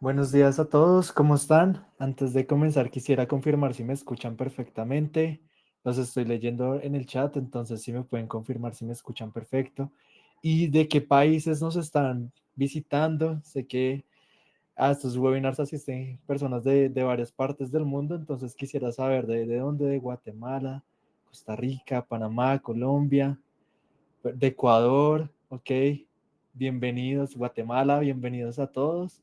Buenos días a todos, ¿cómo están? Antes de comenzar quisiera confirmar si me escuchan perfectamente. Los estoy leyendo en el chat, entonces si me pueden confirmar si me escuchan perfecto. ¿Y de qué países nos están visitando? Sé que a estos webinars asisten personas de varias partes del mundo, entonces quisiera saber de dónde, de Guatemala, Costa Rica, Panamá, Colombia, de Ecuador, ok. Bienvenidos, Guatemala, bienvenidos a todos.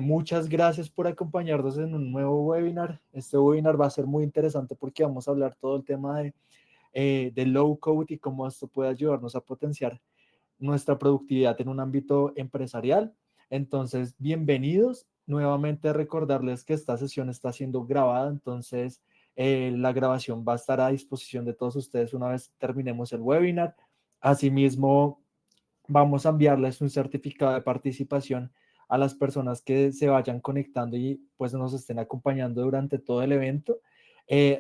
Muchas gracias por acompañarnos en un nuevo webinar. Este webinar va a ser muy interesante porque vamos a hablar todo el tema de low code y cómo esto puede ayudarnos a potenciar nuestra productividad en un ámbito empresarial. Entonces, bienvenidos. Nuevamente recordarles que esta sesión está siendo grabada, entonces la grabación va a estar a disposición de todos ustedes una vez terminemos el webinar. Asimismo, vamos a enviarles un certificado de participación a las personas que se vayan conectando y pues nos estén acompañando durante todo el evento.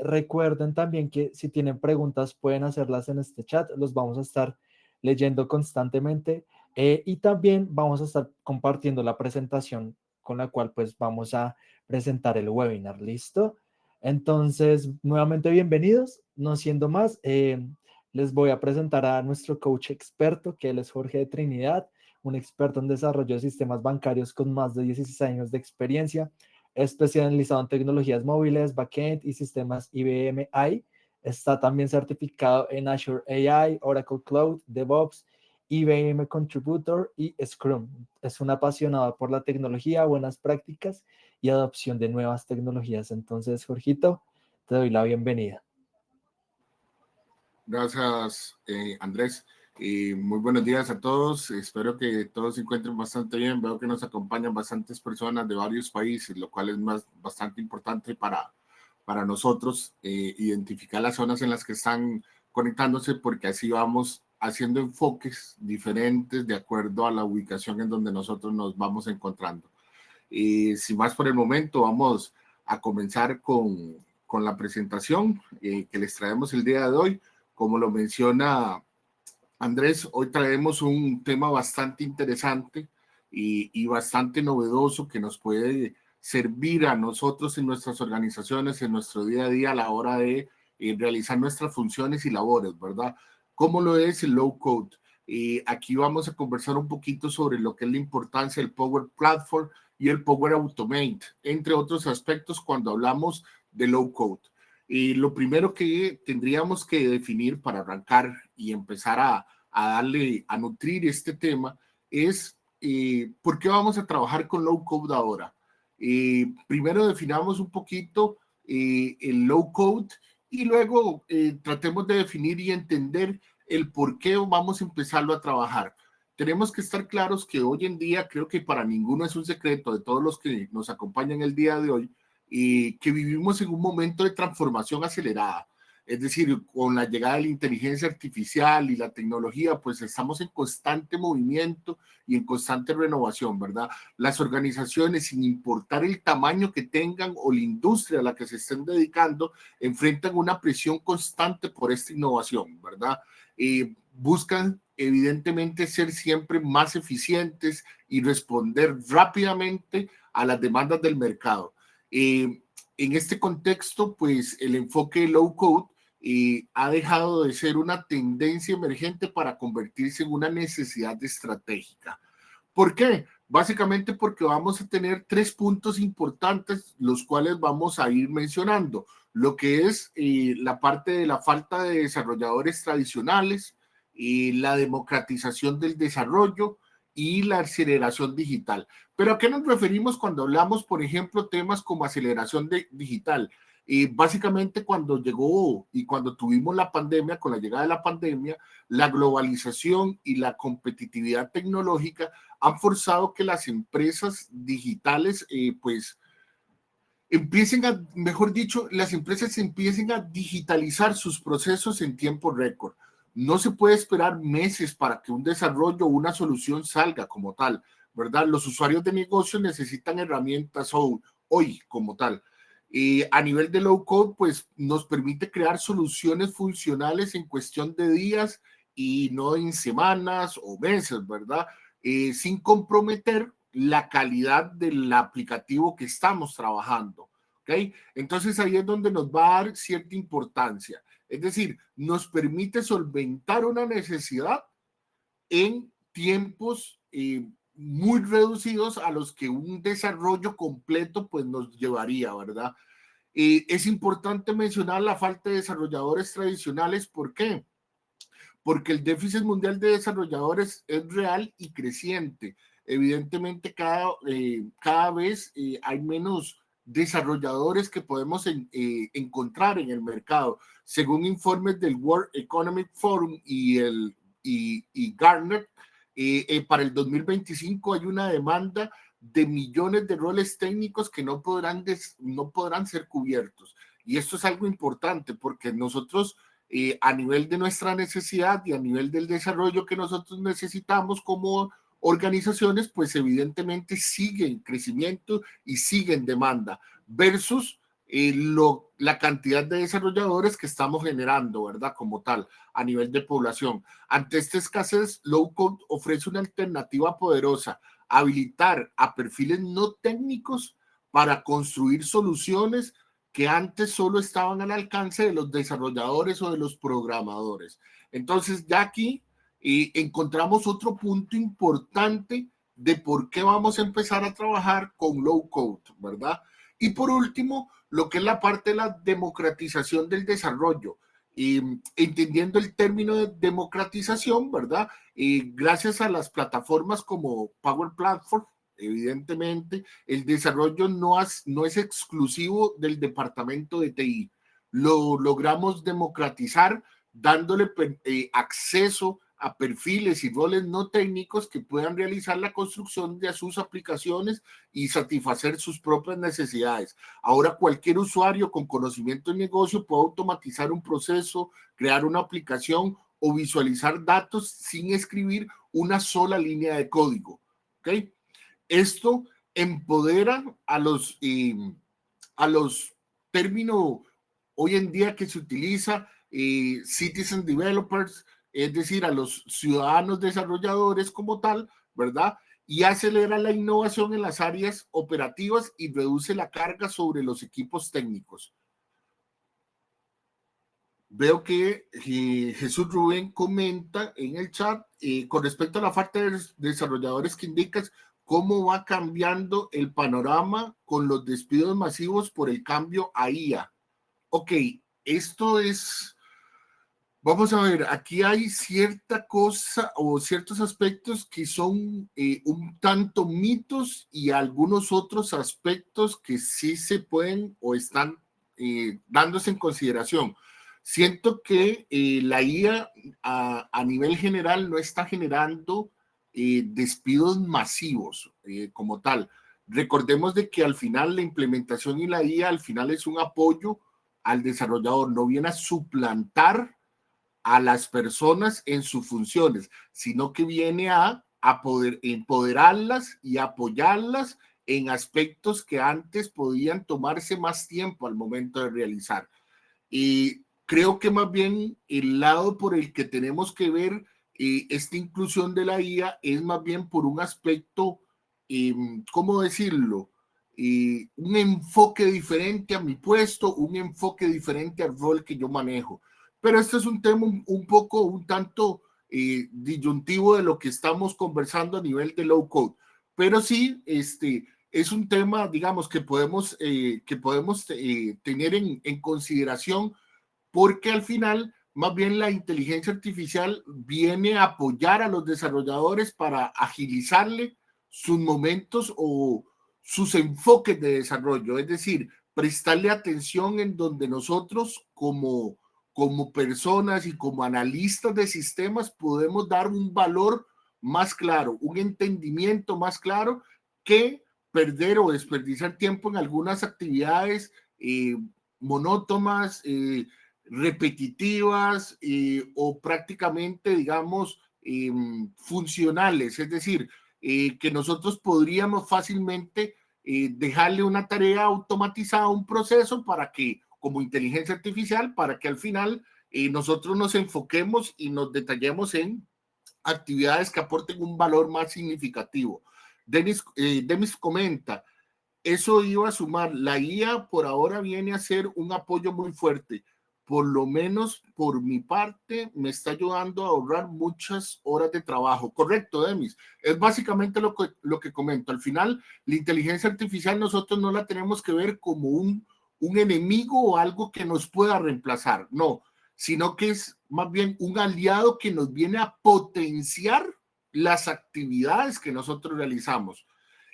Recuerden también que si tienen preguntas pueden hacerlas en este chat, los vamos a estar leyendo constantemente y también vamos a estar compartiendo la presentación con la cual pues vamos a presentar el webinar, ¿listo? Entonces, nuevamente bienvenidos, no siendo más, les voy a presentar a nuestro coach experto, que él es Jorge de Trinidad, un experto en desarrollo de sistemas bancarios con más de 16 años de experiencia, especializado en tecnologías móviles, backend y sistemas IBM i. Está también certificado en Azure AI, Oracle Cloud, DevOps, IBM Contributor y Scrum. Es un apasionado por la tecnología, buenas prácticas y adopción de nuevas tecnologías. Entonces, Jorgito, te doy la bienvenida. Gracias, Andrés. Muy buenos días a todos. Espero que todos se encuentren bastante bien. Veo que nos acompañan bastantes personas de varios países, lo cual es bastante importante para nosotros identificar las zonas en las que están conectándose, porque así vamos haciendo enfoques diferentes de acuerdo a la ubicación en donde nosotros nos vamos encontrando. Sin más por el momento, vamos a comenzar con la presentación que les traemos el día de hoy. Como lo menciona Andrés, hoy traemos un tema bastante interesante y bastante novedoso que nos puede servir a nosotros en nuestras organizaciones, en nuestro día a día a la hora de realizar nuestras funciones y labores, ¿verdad? ¿Cómo lo es el low code? Aquí vamos a conversar un poquito sobre lo que es la importancia del Power Platform y el Power Automate, entre otros aspectos cuando hablamos de low code. Y lo primero que tendríamos que definir para arrancar y empezar a nutrir este tema es por qué vamos a trabajar con low code ahora. Primero definamos un poquito el low code y luego tratemos de definir y entender el por qué vamos a empezarlo a trabajar. Tenemos que estar claros que hoy en día, creo que para ninguno es un secreto de todos los que nos acompañan el día de hoy, que vivimos en un momento de transformación acelerada. Es decir, con la llegada de la inteligencia artificial y la tecnología, pues estamos en constante movimiento y en constante renovación, ¿verdad? Las organizaciones, sin importar el tamaño que tengan o la industria a la que se estén dedicando, enfrentan una presión constante por esta innovación, ¿verdad? Buscan evidentemente ser siempre más eficientes y responder rápidamente a las demandas del mercado. En este contexto, pues el enfoque low code ha dejado de ser una tendencia emergente para convertirse en una necesidad estratégica. ¿Por qué? Básicamente porque vamos a tener 3 puntos importantes, los cuales vamos a ir mencionando. Lo que es la parte de la falta de desarrolladores tradicionales, la democratización del desarrollo y la aceleración digital. ¿Pero a qué nos referimos cuando hablamos, por ejemplo, temas como aceleración digital? Básicamente cuando llegó y cuando tuvimos la pandemia, con la llegada de la pandemia, la globalización y la competitividad tecnológica han forzado que las empresas digitales, pues, empiecen a, mejor dicho, las empresas empiecen a digitalizar sus procesos en tiempo récord. No se puede esperar meses para que un desarrollo o una solución salga como tal, ¿verdad? Los usuarios de negocio necesitan herramientas hoy como tal. A nivel de low code, pues nos permite crear soluciones funcionales en cuestión de días y no en semanas o meses, ¿verdad? Sin comprometer la calidad del aplicativo que estamos trabajando. ¿Okay? Entonces ahí es donde nos va a dar cierta importancia. Es decir, nos permite solventar una necesidad en tiempos muy reducidos a los que un desarrollo completo pues nos llevaría, ¿verdad? Es importante mencionar la falta de desarrolladores tradicionales. ¿Por qué? Porque el déficit mundial de desarrolladores es real y creciente. Evidentemente, cada vez hay menos desarrolladores que podemos encontrar en el mercado. Según informes del World Economic Forum y Gartner, para el 2025 hay una demanda de millones de roles técnicos que no podrán ser cubiertos. Y esto es algo importante porque nosotros, a nivel de nuestra necesidad y a nivel del desarrollo que nosotros necesitamos como organizaciones, pues evidentemente sigue en crecimiento y sigue en demanda versus la cantidad de desarrolladores que estamos generando, ¿verdad? Como tal, a nivel de población. Ante esta escasez, Low Code ofrece una alternativa poderosa: habilitar a perfiles no técnicos para construir soluciones que antes solo estaban al alcance de los desarrolladores o de los programadores. Entonces, ya aquí encontramos otro punto importante de por qué vamos a empezar a trabajar con low code, ¿verdad? Y por último, lo que es la parte de la democratización del desarrollo. Entendiendo el término de democratización, ¿verdad? Gracias a las plataformas como Power Platform, evidentemente, el desarrollo no es exclusivo del departamento de TI. Lo logramos democratizar dándole acceso a perfiles y roles no técnicos que puedan realizar la construcción de sus aplicaciones y satisfacer sus propias necesidades. Ahora cualquier usuario con conocimiento de negocio puede automatizar un proceso, crear una aplicación o visualizar datos sin escribir una sola línea de código. ¿Okay? Esto empodera a los términos hoy en día que se utiliza, citizen developers, es decir, a los ciudadanos desarrolladores como tal, ¿verdad? Y acelera la innovación en las áreas operativas y reduce la carga sobre los equipos técnicos. Veo que Jesús Rubén comenta en el chat con respecto a la falta de desarrolladores que indicas cómo va cambiando el panorama con los despidos masivos por el cambio a IA. Ok, esto es, vamos a ver, aquí hay cierta cosa o ciertos aspectos que son un tanto mitos y algunos otros aspectos que sí se pueden o están dándose en consideración. Siento que la IA a nivel general no está generando despidos masivos como tal. Recordemos de que al final la implementación y la IA al final es un apoyo al desarrollador, no viene a suplantar a las personas en sus funciones, sino que viene a poder empoderarlas y apoyarlas en aspectos que antes podían tomarse más tiempo al momento de realizar. Y creo que más bien el lado por el que tenemos que ver esta inclusión de la IA es más bien por un aspecto, ¿cómo decirlo? Un enfoque diferente a mi puesto, un enfoque diferente al rol que yo manejo. Pero este es un tema un tanto disyuntivo de lo que estamos conversando a nivel de low code. Pero sí, es un tema, digamos, que podemos tener en consideración porque al final, más bien la inteligencia artificial viene a apoyar a los desarrolladores para agilizarle sus momentos o sus enfoques de desarrollo, es decir, prestarle atención en donde nosotros como personas y como analistas de sistemas podemos dar un valor más claro, un entendimiento más claro que perder o desperdiciar tiempo en algunas actividades monótonas, repetitivas o prácticamente, digamos, funcionales, es decir, que nosotros podríamos fácilmente dejarle una tarea automatizada, un proceso para que, como inteligencia artificial, para que al final nosotros nos enfoquemos y nos detallemos en actividades que aporten un valor más significativo. Demis comenta, eso iba a sumar, la IA por ahora viene a ser un apoyo muy fuerte, por lo menos por mi parte me está ayudando a ahorrar muchas horas de trabajo. Correcto, Demis, es básicamente lo que comento. Al final, la inteligencia artificial nosotros no la tenemos que ver como un enemigo o algo que nos pueda reemplazar, no, sino que es más bien un aliado que nos viene a potenciar las actividades que nosotros realizamos.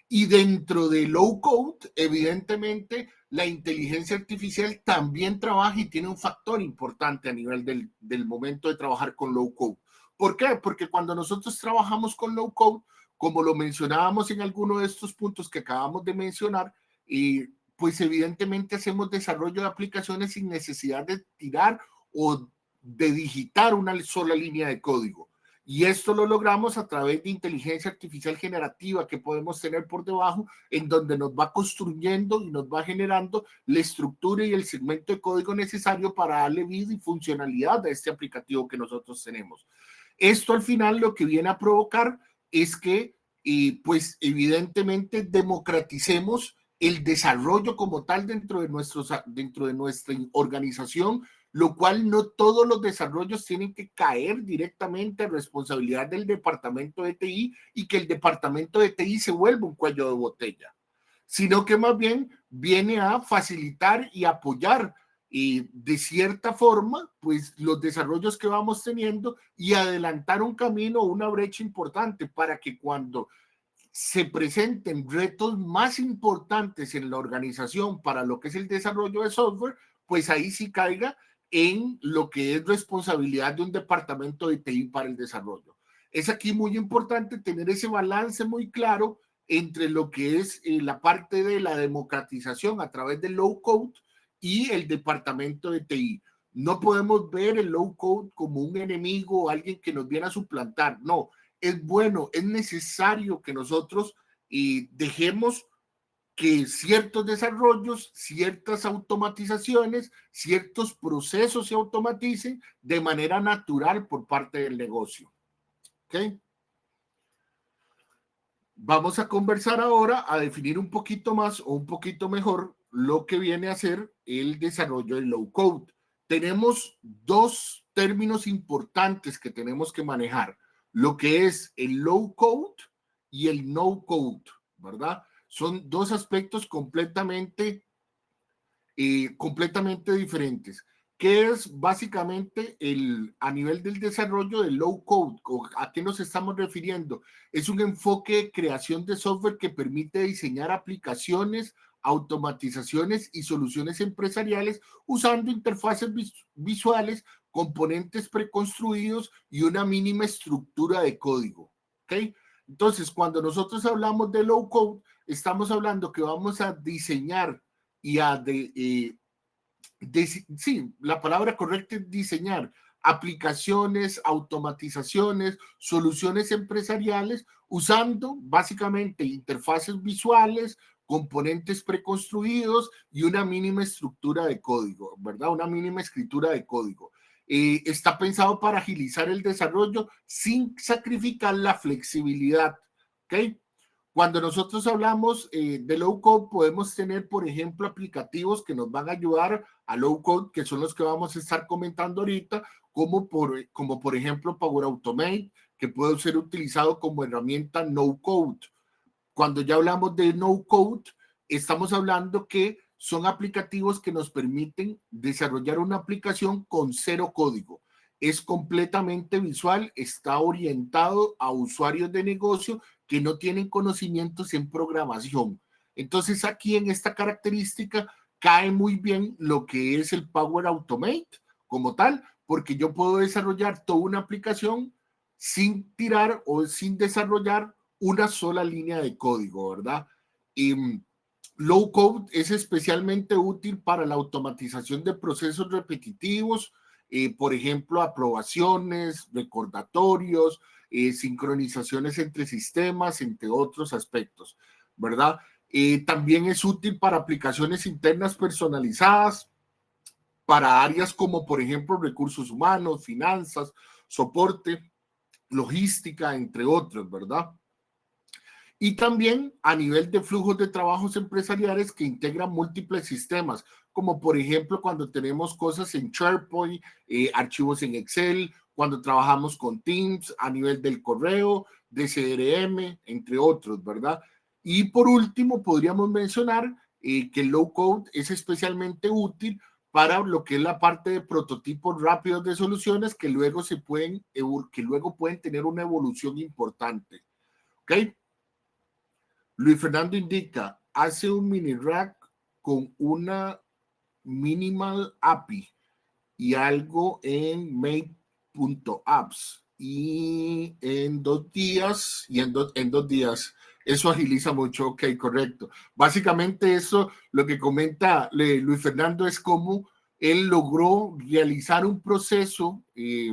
Y dentro de low code, evidentemente, la inteligencia artificial también trabaja y tiene un factor importante a nivel del momento de trabajar con low code. ¿Por qué? Porque cuando nosotros trabajamos con low code, como lo mencionábamos en alguno de estos puntos que acabamos de mencionar, pues evidentemente hacemos desarrollo de aplicaciones sin necesidad de tirar o de digitar una sola línea de código. Y esto lo logramos a través de inteligencia artificial generativa que podemos tener por debajo, en donde nos va construyendo y nos va generando la estructura y el segmento de código necesario para darle vida y funcionalidad a este aplicativo que nosotros tenemos. Esto al final lo que viene a provocar es que, pues evidentemente, democraticemos el desarrollo como tal dentro de nuestra organización, lo cual no todos los desarrollos tienen que caer directamente a responsabilidad del departamento de TI y que el departamento de TI se vuelva un cuello de botella, sino que más bien viene a facilitar y apoyar de cierta forma, pues los desarrollos que vamos teniendo y adelantar un camino, una brecha importante para que cuando se presenten retos más importantes en la organización para lo que es el desarrollo de software, pues ahí sí caiga en lo que es responsabilidad de un departamento de TI para el desarrollo. Es aquí muy importante tener ese balance muy claro entre lo que es la parte de la democratización a través del low code y el departamento de TI. No podemos ver el low code como un enemigo o alguien que nos viene a suplantar, no. Es bueno, es necesario que nosotros dejemos que ciertos desarrollos, ciertas automatizaciones, ciertos procesos se automaticen de manera natural por parte del negocio. ¿Ok? Vamos a conversar ahora a definir un poquito más o un poquito mejor lo que viene a ser el desarrollo del low code. Tenemos dos términos importantes que tenemos que manejar, lo que es el low code y el no code, ¿verdad? Son dos aspectos completamente diferentes. ¿Qué es básicamente a nivel del desarrollo del low code? ¿A qué nos estamos refiriendo? Es un enfoque de creación de software que permite diseñar aplicaciones, automatizaciones y soluciones empresariales usando interfaces visuales, componentes preconstruidos y una mínima estructura de código. ¿Ok? Entonces, cuando nosotros hablamos de low code, estamos hablando que vamos a diseñar y sí, la palabra correcta es diseñar aplicaciones, automatizaciones, soluciones empresariales usando básicamente interfaces visuales, componentes preconstruidos y una mínima estructura de código, ¿verdad? Una mínima escritura de código. Está pensado para agilizar el desarrollo sin sacrificar la flexibilidad, ¿ok? Cuando nosotros hablamos de low code, podemos tener, por ejemplo, aplicativos que nos van a ayudar a low code, que son los que vamos a estar comentando ahorita, como por ejemplo Power Automate, que puede ser utilizado como herramienta no code. Cuando ya hablamos de no code, estamos hablando que son aplicativos que nos permiten desarrollar una aplicación con cero código. Es completamente visual, está orientado a usuarios de negocio que no tienen conocimientos en programación. Entonces aquí en esta característica cae muy bien lo que es el Power Automate como tal, porque yo puedo desarrollar toda una aplicación sin tirar o sin desarrollar una sola línea de código, ¿verdad? Y low code es especialmente útil para la automatización de procesos repetitivos, por ejemplo, aprobaciones, recordatorios, sincronizaciones entre sistemas, entre otros aspectos, ¿verdad? También es útil para aplicaciones internas personalizadas, para áreas como, por ejemplo, recursos humanos, finanzas, soporte, logística, entre otros, ¿verdad? Y también a nivel de flujos de trabajos empresariales que integran múltiples sistemas, como por ejemplo cuando tenemos cosas en SharePoint, archivos en Excel, cuando trabajamos con Teams a nivel del correo, de CRM, entre otros, ¿verdad? Y por último, podríamos mencionar que el low code es especialmente útil para lo que es la parte de prototipos rápidos de soluciones que luego pueden tener una evolución importante. ¿Ok? Luis Fernando indica, hace un mini rack con una minimal API y algo en make.apps y en 2 días en 2 días. Eso agiliza mucho, ok, correcto. Básicamente eso, lo que comenta Luis Fernando es cómo él logró realizar un proceso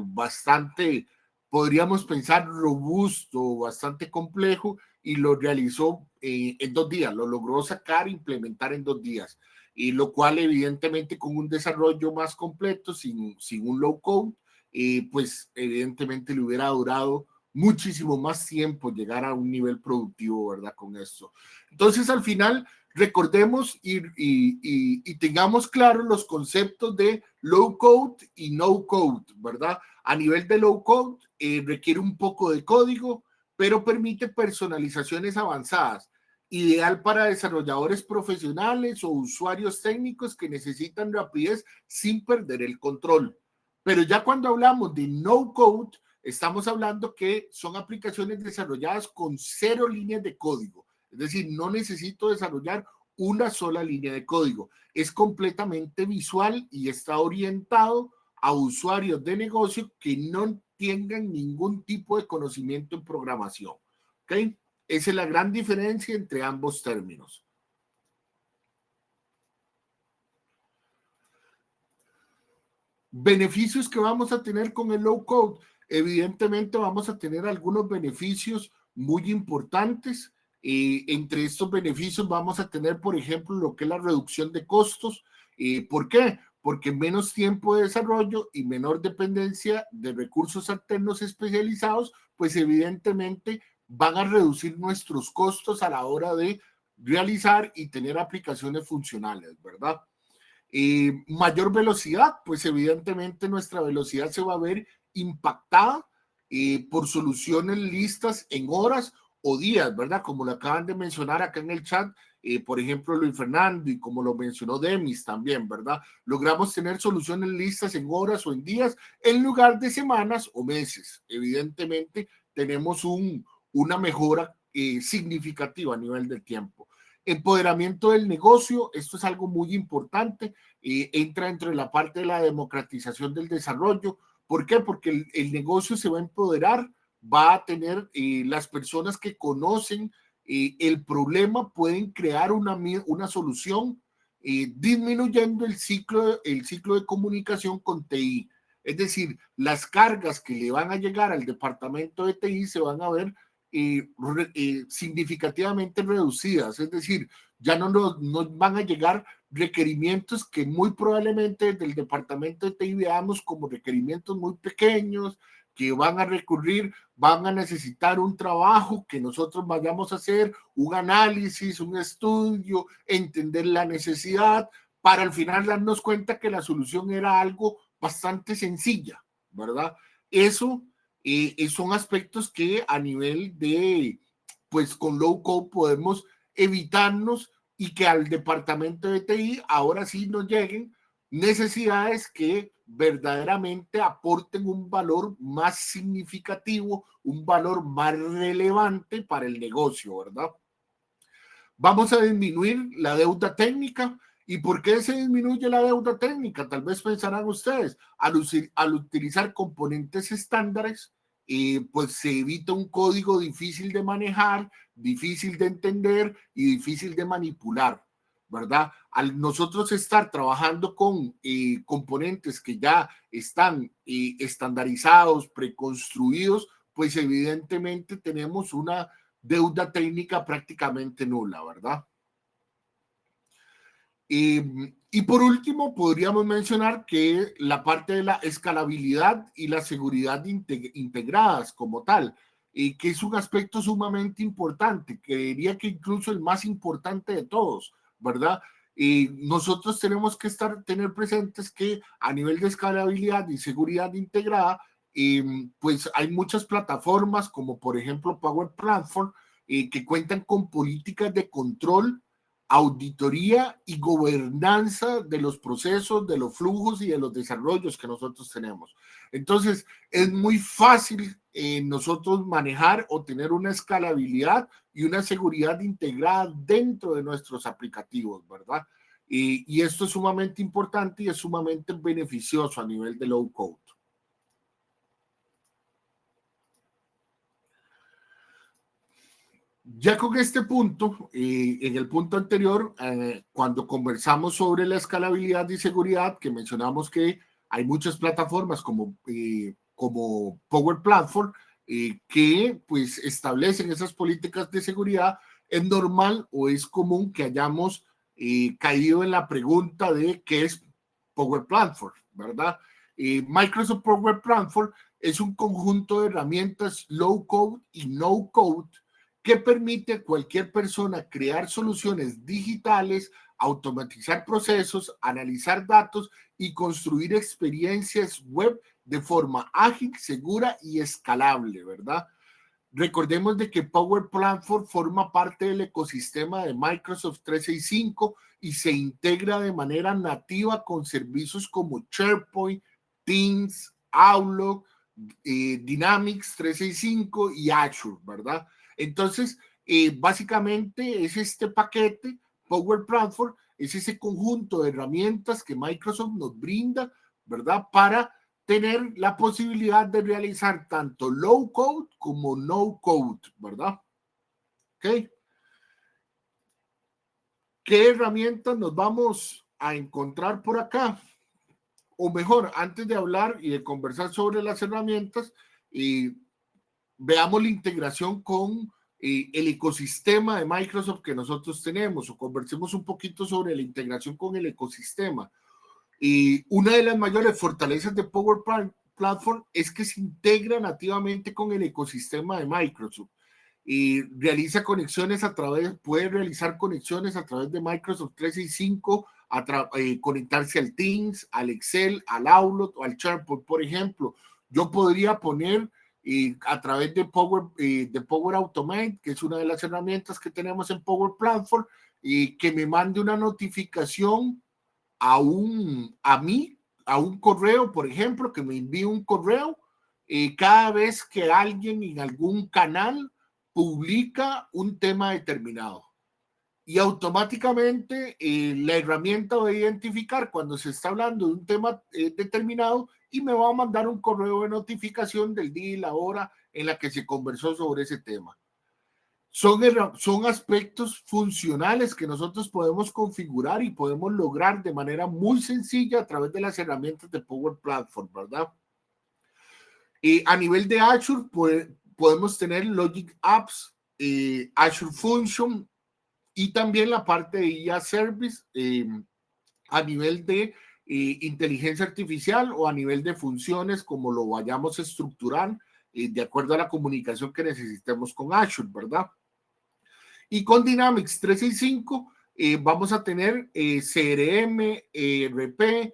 bastante, podríamos pensar, robusto, bastante complejo, y lo realizó en 2 días, lo logró sacar e implementar en 2 días, y lo cual evidentemente con un desarrollo más completo, sin un low code, pues evidentemente le hubiera durado muchísimo más tiempo llegar a un nivel productivo, ¿verdad? Con esto. Entonces, al final, recordemos y tengamos claros los conceptos de low code y no code, ¿verdad? A nivel de low code, requiere un poco de código, pero permite personalizaciones avanzadas, ideal para desarrolladores profesionales o usuarios técnicos que necesitan rapidez sin perder el control. Pero ya cuando hablamos de no code, estamos hablando que son aplicaciones desarrolladas con 0 líneas de código. Es decir, no necesito desarrollar una sola línea de código. Es completamente visual y está orientado a usuarios de negocio que no tengan ningún tipo de conocimiento en programación. ¿Ok? Esa es la gran diferencia entre ambos términos. Beneficios que vamos a tener con el low code. Evidentemente vamos a tener algunos beneficios muy importantes. Entre estos beneficios vamos a tener, por ejemplo, lo que es la reducción de costos. ¿Por qué? Porque menos tiempo de desarrollo y menor dependencia de recursos alternos especializados, pues evidentemente van a reducir nuestros costos a la hora de realizar y tener aplicaciones funcionales, ¿verdad? Mayor velocidad, pues evidentemente nuestra velocidad se va a ver impactada por soluciones listas en horas o días, ¿verdad? Como lo acaban de mencionar acá en el chat, por ejemplo, Luis Fernando, y como lo mencionó Demis también, ¿verdad? Logramos tener soluciones listas en horas o en días en lugar de semanas o meses. Evidentemente tenemos una mejora significativa a nivel del tiempo. Empoderamiento del negocio, esto es algo muy importante, entra dentro de la parte de la democratización del desarrollo. ¿Por qué? Porque el negocio se va a empoderar, va a tener las personas que conocen el problema, pueden crear una solución, disminuyendo el ciclo de comunicación con TI. Es decir, las cargas que le van a llegar al departamento de TI se van a ver significativamente reducidas, es decir, ya no nos van a llegar requerimientos que muy probablemente del departamento de TI veamos como requerimientos muy pequeños, que van a necesitar un trabajo que nosotros vayamos a hacer, un análisis, un estudio, entender la necesidad, para al final darnos cuenta que la solución era algo bastante sencilla, ¿verdad? Eso son aspectos que a nivel de, pues con low code podemos evitarnos, y que al departamento de TI ahora sí nos lleguen necesidades que verdaderamente aporten un valor más significativo, un valor más relevante para el negocio, ¿verdad? Vamos a disminuir la deuda técnica. ¿Y por qué se disminuye la deuda técnica? Tal vez pensarán ustedes, al utilizar componentes estándares, pues se evita un código difícil de manejar, difícil de entender y difícil de manipular, ¿verdad? Al nosotros estar trabajando con componentes que ya están estandarizados, preconstruidos, pues evidentemente tenemos una deuda técnica prácticamente nula, ¿verdad? Y por último, podríamos mencionar que la parte de la escalabilidad y la seguridad integradas como tal. y que es un aspecto sumamente importante, que diría que incluso el más importante de todos, ¿verdad? Y nosotros tenemos que tener presentes que a nivel de escalabilidad y seguridad integrada, pues hay muchas plataformas como por ejemplo Power Platform que cuentan con políticas de control, auditoría y gobernanza de los procesos, de los flujos y de los desarrollos que nosotros tenemos. Entonces, es muy fácil nosotros manejar o tener una escalabilidad y una seguridad integrada dentro de nuestros aplicativos, ¿verdad? Y esto es sumamente importante y es sumamente beneficioso a nivel de low code. Ya con este punto, en el punto anterior, cuando conversamos sobre la escalabilidad y seguridad, que mencionamos que hay muchas plataformas como Power Platform que pues establecen esas políticas de seguridad, es normal o es común que hayamos caído en la pregunta de qué es Power Platform, ¿verdad? Microsoft Power Platform es un conjunto de herramientas low code y no code que permite a cualquier persona crear soluciones digitales, automatizar procesos, analizar datos y construir experiencias web de forma ágil, segura y escalable, ¿verdad? Recordemos de que Power Platform forma parte del ecosistema de Microsoft 365 y se integra de manera nativa con servicios como SharePoint, Teams, Outlook, Dynamics 365 y Azure, ¿verdad? Entonces, básicamente es este paquete, Power Platform, es ese conjunto de herramientas que Microsoft nos brinda, ¿verdad? Para tener la posibilidad de realizar tanto low code como no code, ¿verdad? ¿Ok? ¿Qué herramientas nos vamos a encontrar por acá? O mejor, antes de hablar y de conversar sobre las herramientas, veamos la integración con el ecosistema de Microsoft que nosotros tenemos, o conversemos un poquito sobre la integración con el ecosistema. Y una de las mayores fortalezas de Power Platform es que se integra nativamente con el ecosistema de Microsoft y realiza conexiones puede realizar conexiones a través de Microsoft 365, conectarse al Teams, al Excel, al Outlook o al SharePoint, por ejemplo. Yo podría poner a través de Power Automate, que es una de las herramientas que tenemos en Power Platform, que me mande una notificación a un correo, por ejemplo, que me envíe un correo cada vez que alguien en algún canal publica un tema determinado. Y automáticamente la herramienta va a identificar cuando se está hablando de un tema determinado y me va a mandar un correo de notificación del día y la hora en la que se conversó sobre ese tema. Son aspectos funcionales que nosotros podemos configurar y podemos lograr de manera muy sencilla a través de las herramientas de Power Platform, ¿verdad? Y a nivel de Azure, podemos tener Logic Apps, Azure Function y también la parte de IA Service a nivel de inteligencia artificial o a nivel de funciones, como lo vayamos a estructurar de acuerdo a la comunicación que necesitemos con Azure, ¿verdad? Y con Dynamics 365 vamos a tener CRM, ERP,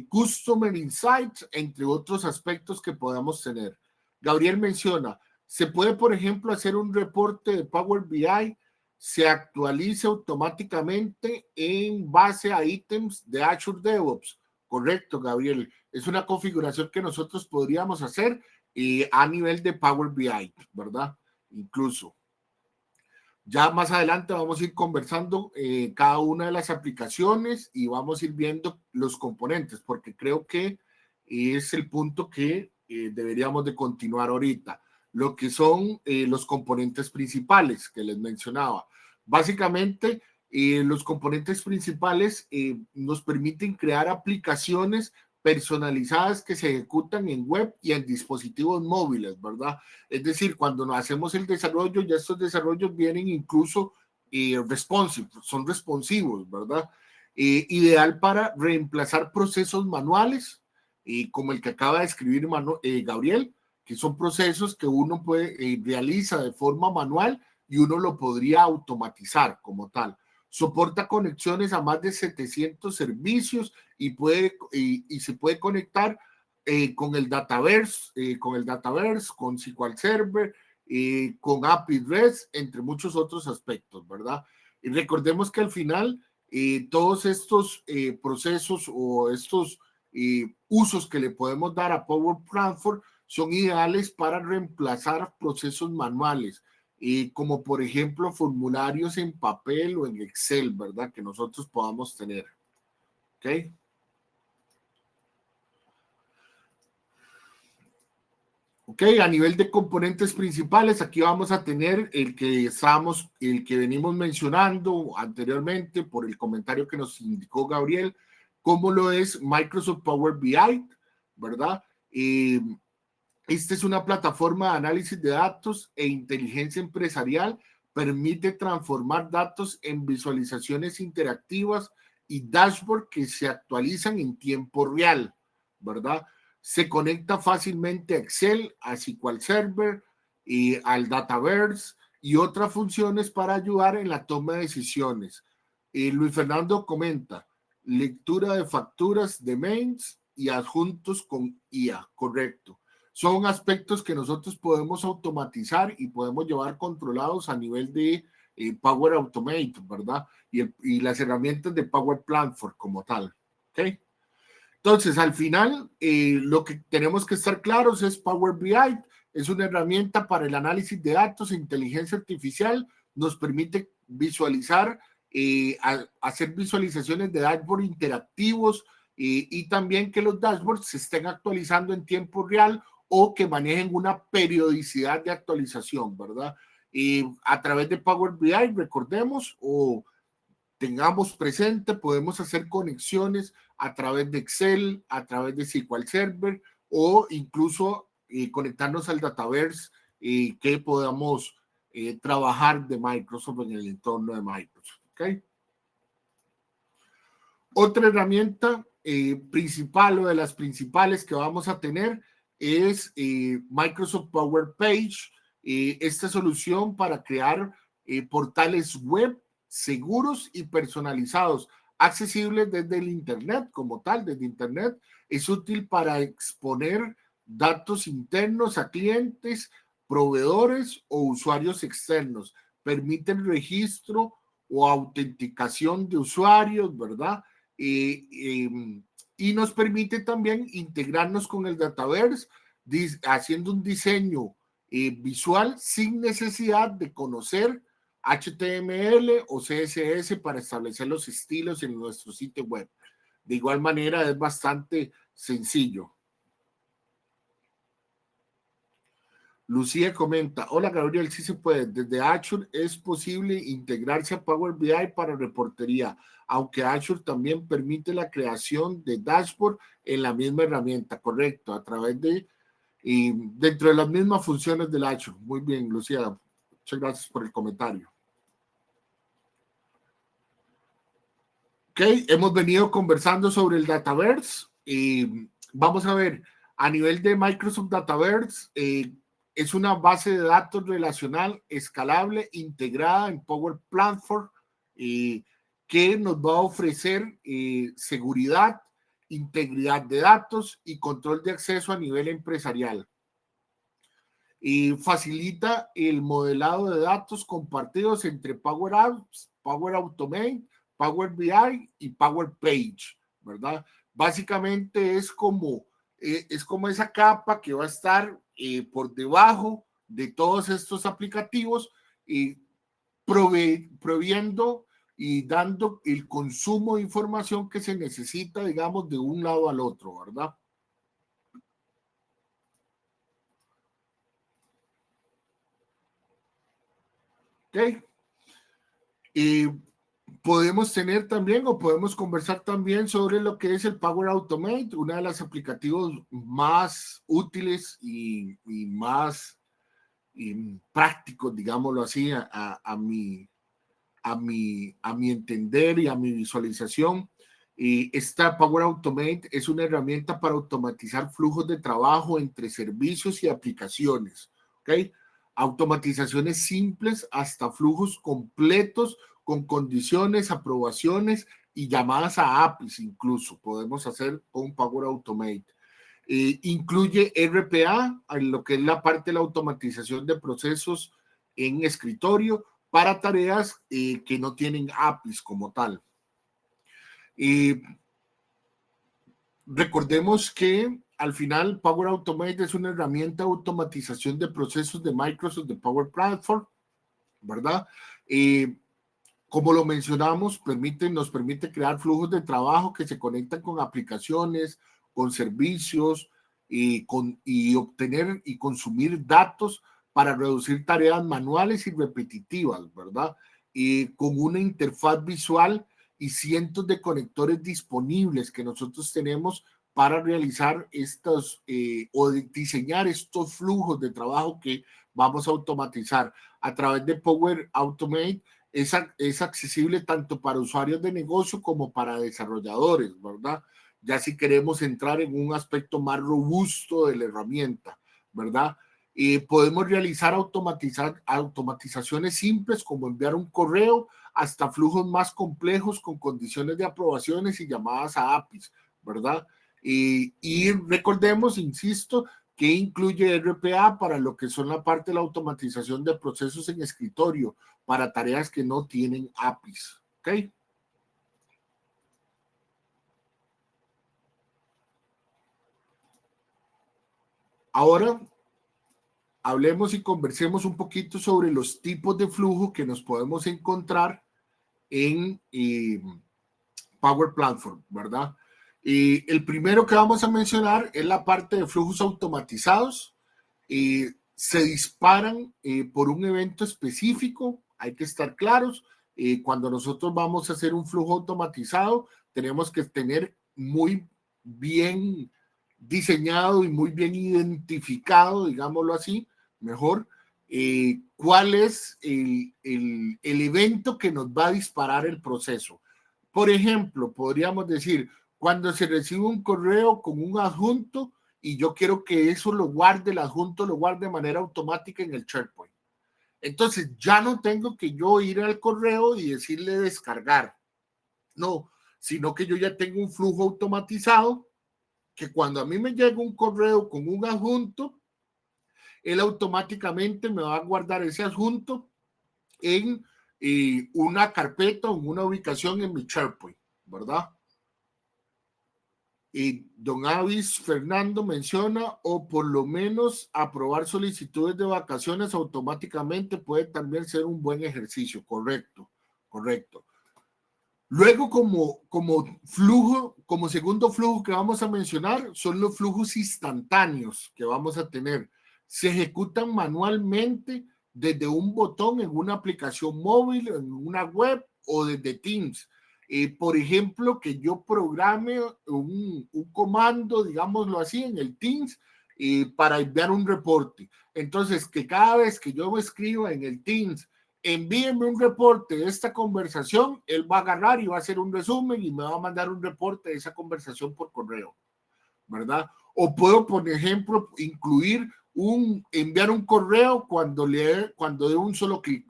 Customer Insights, entre otros aspectos que podamos tener. Gabriel menciona, se puede, por ejemplo, hacer un reporte de Power BI, se actualiza automáticamente en base a ítems de Azure DevOps. Correcto, Gabriel. Es una configuración que nosotros podríamos hacer a nivel de Power BI, ¿verdad? Incluso. Ya más adelante vamos a ir conversando cada una de las aplicaciones y vamos a ir viendo los componentes, porque creo que es el punto que deberíamos de continuar ahorita. Lo que son los componentes principales que les mencionaba. Básicamente, los componentes principales nos permiten crear aplicaciones personalizadas que se ejecutan en web y en dispositivos móviles, ¿verdad? Es decir, cuando nos hacemos el desarrollo, ya estos desarrollos vienen incluso responsive, son responsivos, ¿verdad? Ideal para reemplazar procesos manuales, como el que acaba de escribir Gabriel, que son procesos que uno realiza de forma manual y uno lo podría automatizar como tal. Soporta conexiones a más de 700 servicios y se puede conectar con el Dataverse, con SQL Server, con API REST, entre muchos otros aspectos, ¿verdad? Y recordemos que al final todos estos procesos o estos usos que le podemos dar a Power Platform son ideales para reemplazar procesos manuales, como por ejemplo formularios en papel o en Excel, ¿verdad? Que nosotros podamos tener. ¿Ok? Ok, a nivel de componentes principales, aquí vamos a tener el que venimos mencionando anteriormente por el comentario que nos indicó Gabriel, como lo es Microsoft Power BI, ¿verdad? Esta es una plataforma de análisis de datos e inteligencia empresarial. Permite transformar datos en visualizaciones interactivas y dashboard que se actualizan en tiempo real, ¿verdad? Se conecta fácilmente a Excel, a SQL Server y al Dataverse y otras funciones para ayudar en la toma de decisiones. Luis Fernando comenta, lectura de facturas de mails y adjuntos con IA, correcto. Son aspectos que nosotros podemos automatizar y podemos llevar controlados a nivel de Power Automate, ¿verdad? Y las herramientas de Power Platform como tal, ¿ok? Entonces, al final, lo que tenemos que estar claros es Power BI, es una herramienta para el análisis de datos e inteligencia artificial, nos permite visualizar, hacer visualizaciones de dashboard interactivos y también que los dashboards se estén actualizando en tiempo real o que manejen una periodicidad de actualización, ¿verdad? A través de Power BI, recordemos, o tengamos presente, podemos hacer conexiones a través de Excel, a través de SQL Server o incluso conectarnos al Dataverse que podamos trabajar de Microsoft en el entorno de Microsoft. ¿Okay? Otra herramienta principal o de las principales que vamos a tener es Microsoft Power Page. Esta solución para crear portales web seguros y personalizados, accesibles desde el Internet como tal, desde Internet. Es útil para exponer datos internos a clientes, proveedores o usuarios externos. Permite el registro o autenticación de usuarios, ¿verdad? Y nos permite también integrarnos con el Dataverse, haciendo un diseño visual sin necesidad de conocer HTML o CSS para establecer los estilos en nuestro sitio web. De igual manera, es bastante sencillo. Lucía comenta, hola Gabriel, sí se puede, desde Azure es posible integrarse a Power BI para reportería, aunque Azure también permite la creación de dashboard en la misma herramienta, correcto, a través de, dentro de las mismas funciones del Azure. Muy bien, Lucía, muchas gracias por el comentario. Ok, hemos venido conversando sobre el Dataverse y vamos a ver, a nivel de Microsoft Dataverse, es una base de datos relacional escalable integrada en Power Platform que nos va a ofrecer seguridad, integridad de datos y control de acceso a nivel empresarial. Facilita el modelado de datos compartidos entre Power Apps, Power Automate, Power BI y Power Page, ¿verdad? Básicamente es como esa capa que va a estar por debajo de todos estos aplicativos y proviendo y dando el consumo de información que se necesita, digamos, de un lado al otro, ¿verdad? Ok. Podemos tener también o podemos conversar también sobre lo que es el Power Automate, una de las aplicativos más útiles y más prácticos, digámoslo así, a mi entender y a mi visualización. Y esta Power Automate es una herramienta para automatizar flujos de trabajo entre servicios y aplicaciones, ¿ok? Automatizaciones simples hasta flujos completos con condiciones, aprobaciones y llamadas a APIs incluso podemos hacer con Power Automate. Incluye RPA, en lo que es la parte de la automatización de procesos en escritorio para tareas que no tienen APIs como tal. Recordemos que al final Power Automate es una herramienta de automatización de procesos de Microsoft, de Power Platform, ¿verdad? Como lo mencionamos, nos permite crear flujos de trabajo que se conectan con aplicaciones, con servicios y obtener y consumir datos para reducir tareas manuales y repetitivas, ¿verdad? Con una interfaz visual y cientos de conectores disponibles que nosotros tenemos para realizar estos o diseñar estos flujos de trabajo que vamos a automatizar a través de Power Automate. Es accesible tanto para usuarios de negocio como para desarrolladores, ¿verdad? Ya si queremos entrar en un aspecto más robusto de la herramienta, ¿verdad? Podemos realizar automatizaciones simples como enviar un correo hasta flujos más complejos con condiciones de aprobaciones y llamadas a APIs, ¿verdad? Y recordemos, insisto, que incluye RPA para lo que son la parte de la automatización de procesos en escritorio, para tareas que no tienen APIs, ¿ok? Ahora, hablemos y conversemos un poquito sobre los tipos de flujo que nos podemos encontrar en Power Platform, ¿verdad? El primero que vamos a mencionar es la parte de flujos automatizados. Se disparan por un evento específico, hay que estar claros. Cuando nosotros vamos a hacer un flujo automatizado, tenemos que tener muy bien diseñado y muy bien identificado, digámoslo así, mejor, cuál es el evento que nos va a disparar el proceso. Por ejemplo, podríamos decir, cuando se recibe un correo con un adjunto y yo quiero que eso lo guarde, el adjunto lo guarde de manera automática en el SharePoint. Entonces ya no tengo que yo ir al correo y decirle descargar. No, sino que yo ya tengo un flujo automatizado que cuando a mí me llega un correo con un adjunto, él automáticamente me va a guardar ese adjunto en una carpeta o en una ubicación en mi SharePoint, ¿verdad? Don Avis Fernando menciona, o por lo menos aprobar solicitudes de vacaciones automáticamente puede también ser un buen ejercicio. Correcto, correcto. Luego, como segundo flujo que vamos a mencionar, son los flujos instantáneos que vamos a tener. Se ejecutan manualmente desde un botón en una aplicación móvil, en una web o desde Teams. Por ejemplo, que yo programe un comando, digámoslo así, en el Teams para enviar un reporte. Entonces, que cada vez que yo me escriba en el Teams, envíenme un reporte de esta conversación, él va a agarrar y va a hacer un resumen y me va a mandar un reporte de esa conversación por correo, ¿verdad? O puedo, por ejemplo, enviar un correo cuando dé un solo clic.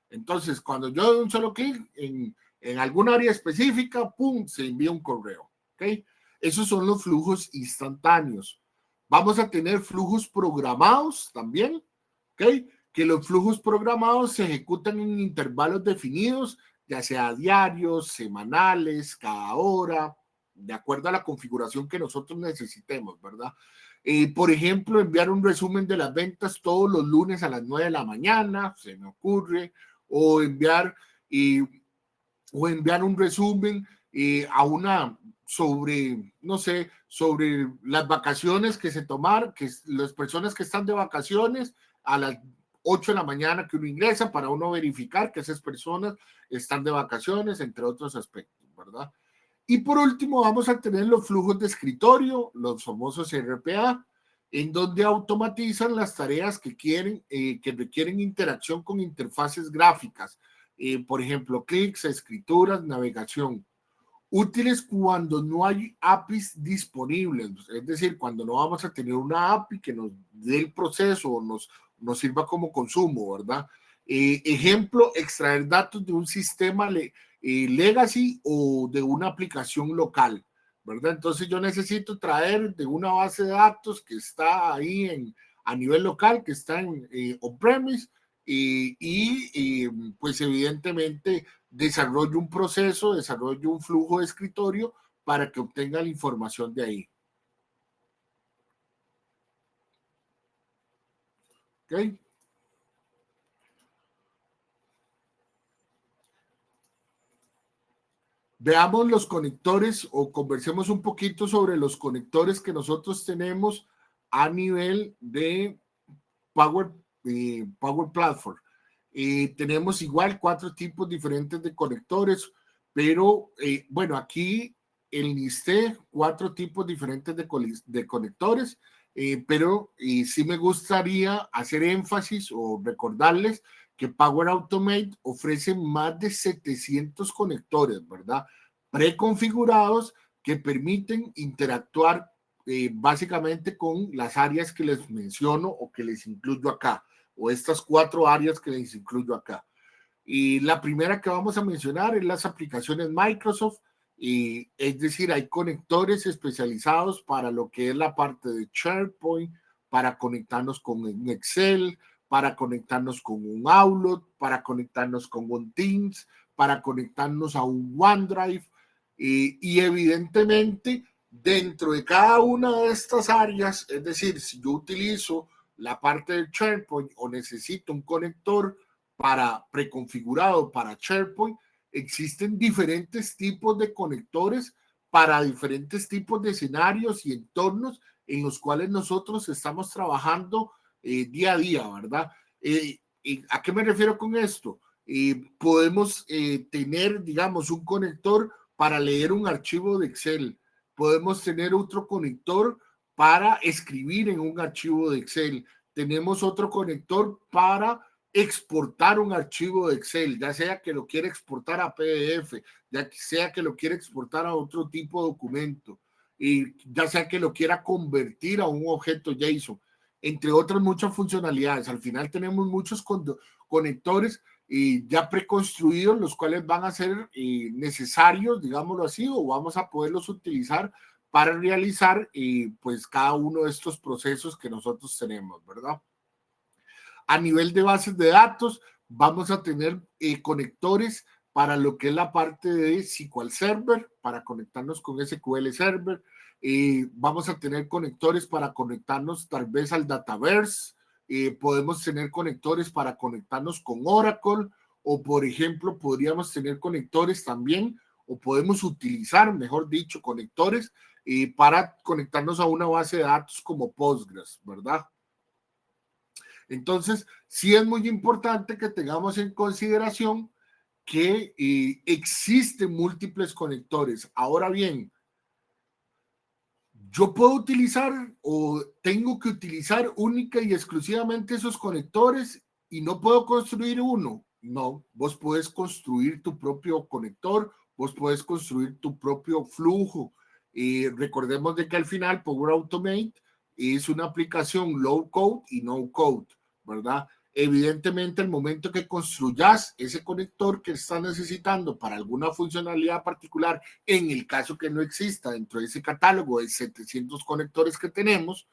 Entonces, cuando yo doy un solo clic en alguna área específica, ¡pum!, se envía un correo, ¿ok? Esos son los flujos instantáneos. Vamos a tener flujos programados también, ¿ok? Que los flujos programados se ejecutan en intervalos definidos, ya sea diarios, semanales, cada hora, de acuerdo a la configuración que nosotros necesitemos, ¿verdad? Por ejemplo, enviar un resumen de las ventas todos los lunes a las 9 de la mañana, se me ocurre, o enviar, un resumen sobre, no sé, sobre las vacaciones que se tomaron, que las personas que están de vacaciones a las 8 de la mañana que uno ingresa para uno verificar que esas personas están de vacaciones, entre otros aspectos, ¿verdad? Y por último vamos a tener los flujos de escritorio, los famosos RPA, en donde automatizan las tareas que requieren interacción con interfaces gráficas, por ejemplo, clics, escrituras, navegación. Útiles cuando no hay APIs disponibles, es decir, cuando no vamos a tener una API que nos dé el proceso o nos sirva como consumo, ¿verdad? Ejemplo, extraer datos de un sistema legacy o de una aplicación local, ¿verdad? Entonces yo necesito traer de una base de datos que está ahí a nivel local, que está en on-premise, pues evidentemente desarrollo un proceso, desarrollo un flujo de escritorio para que obtenga la información de ahí. ¿Ok? Veamos los conectores o conversemos un poquito sobre los conectores que nosotros tenemos a nivel de Power Platform. Tenemos igual 4 tipos diferentes de conectores, pero bueno, aquí enlisté 4 tipos diferentes de conectores, pero sí me gustaría hacer énfasis o recordarles que Power Automate ofrece más de 700 conectores, ¿verdad? Preconfigurados que permiten interactuar básicamente con las áreas que les menciono o que les incluyo acá, o estas 4 áreas que les incluyo acá. Y la primera que vamos a mencionar es las aplicaciones Microsoft, y es decir, hay conectores especializados para lo que es la parte de SharePoint, para conectarnos con un Excel, para conectarnos con un Outlook, para conectarnos con un Teams, para conectarnos a un OneDrive, y evidentemente dentro de cada una de estas áreas, es decir, si yo utilizo la parte del SharePoint o necesito un conector preconfigurado para SharePoint, existen diferentes tipos de conectores para diferentes tipos de escenarios y entornos en los cuales nosotros estamos trabajando día a día, ¿verdad? ¿A qué me refiero con esto? Podemos tener, digamos, un conector para leer un archivo de Excel. Podemos tener otro conector para escribir en un archivo de Excel. Tenemos otro conector para exportar un archivo de Excel, ya sea que lo quiera exportar a PDF, ya sea que lo quiera exportar a otro tipo de documento, y ya sea que lo quiera convertir a un objeto JSON, entre otras muchas funcionalidades. Al final tenemos muchos conectores ya preconstruidos, los cuales van a ser necesarios, digámoslo así, o vamos a poderlos utilizar para realizar pues cada uno de estos procesos que nosotros tenemos, ¿verdad? A nivel de bases de datos, vamos a tener conectores para lo que es la parte de SQL Server, para conectarnos con SQL Server. Vamos a tener conectores para conectarnos tal vez al Dataverse. Podemos tener conectores para conectarnos con Oracle, o por ejemplo, podríamos tener conectores también, o podemos utilizar, mejor dicho, conectores para conectarnos a una base de datos como Postgres, ¿verdad? Entonces, sí es muy importante que tengamos en consideración que existen múltiples conectores. Ahora bien, yo puedo utilizar o tengo que utilizar única y exclusivamente esos conectores y no puedo construir uno. No, vos puedes construir tu propio conector, vos puedes construir tu propio flujo. Recordemos de que al final Power Automate es una aplicación low code y no code, ¿verdad? Evidentemente, el momento que construyas ese conector que estás necesitando para alguna funcionalidad particular, en el caso que no exista dentro de ese catálogo de 700 conectores que tenemos,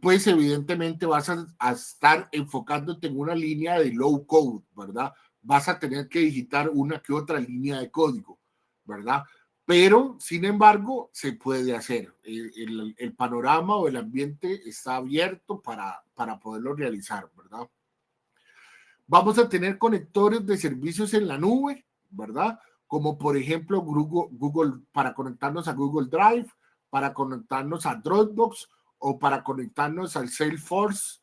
pues evidentemente vas a estar enfocándote en una línea de low code, ¿verdad? Vas a tener que digitar una que otra línea de código, ¿verdad? Pero, sin embargo, se puede hacer. El panorama o el ambiente está abierto para poderlo realizar, ¿verdad? Vamos a tener conectores de servicios en la nube, ¿verdad? Como por ejemplo Google para conectarnos a Google Drive, para conectarnos a Dropbox o para conectarnos al Salesforce,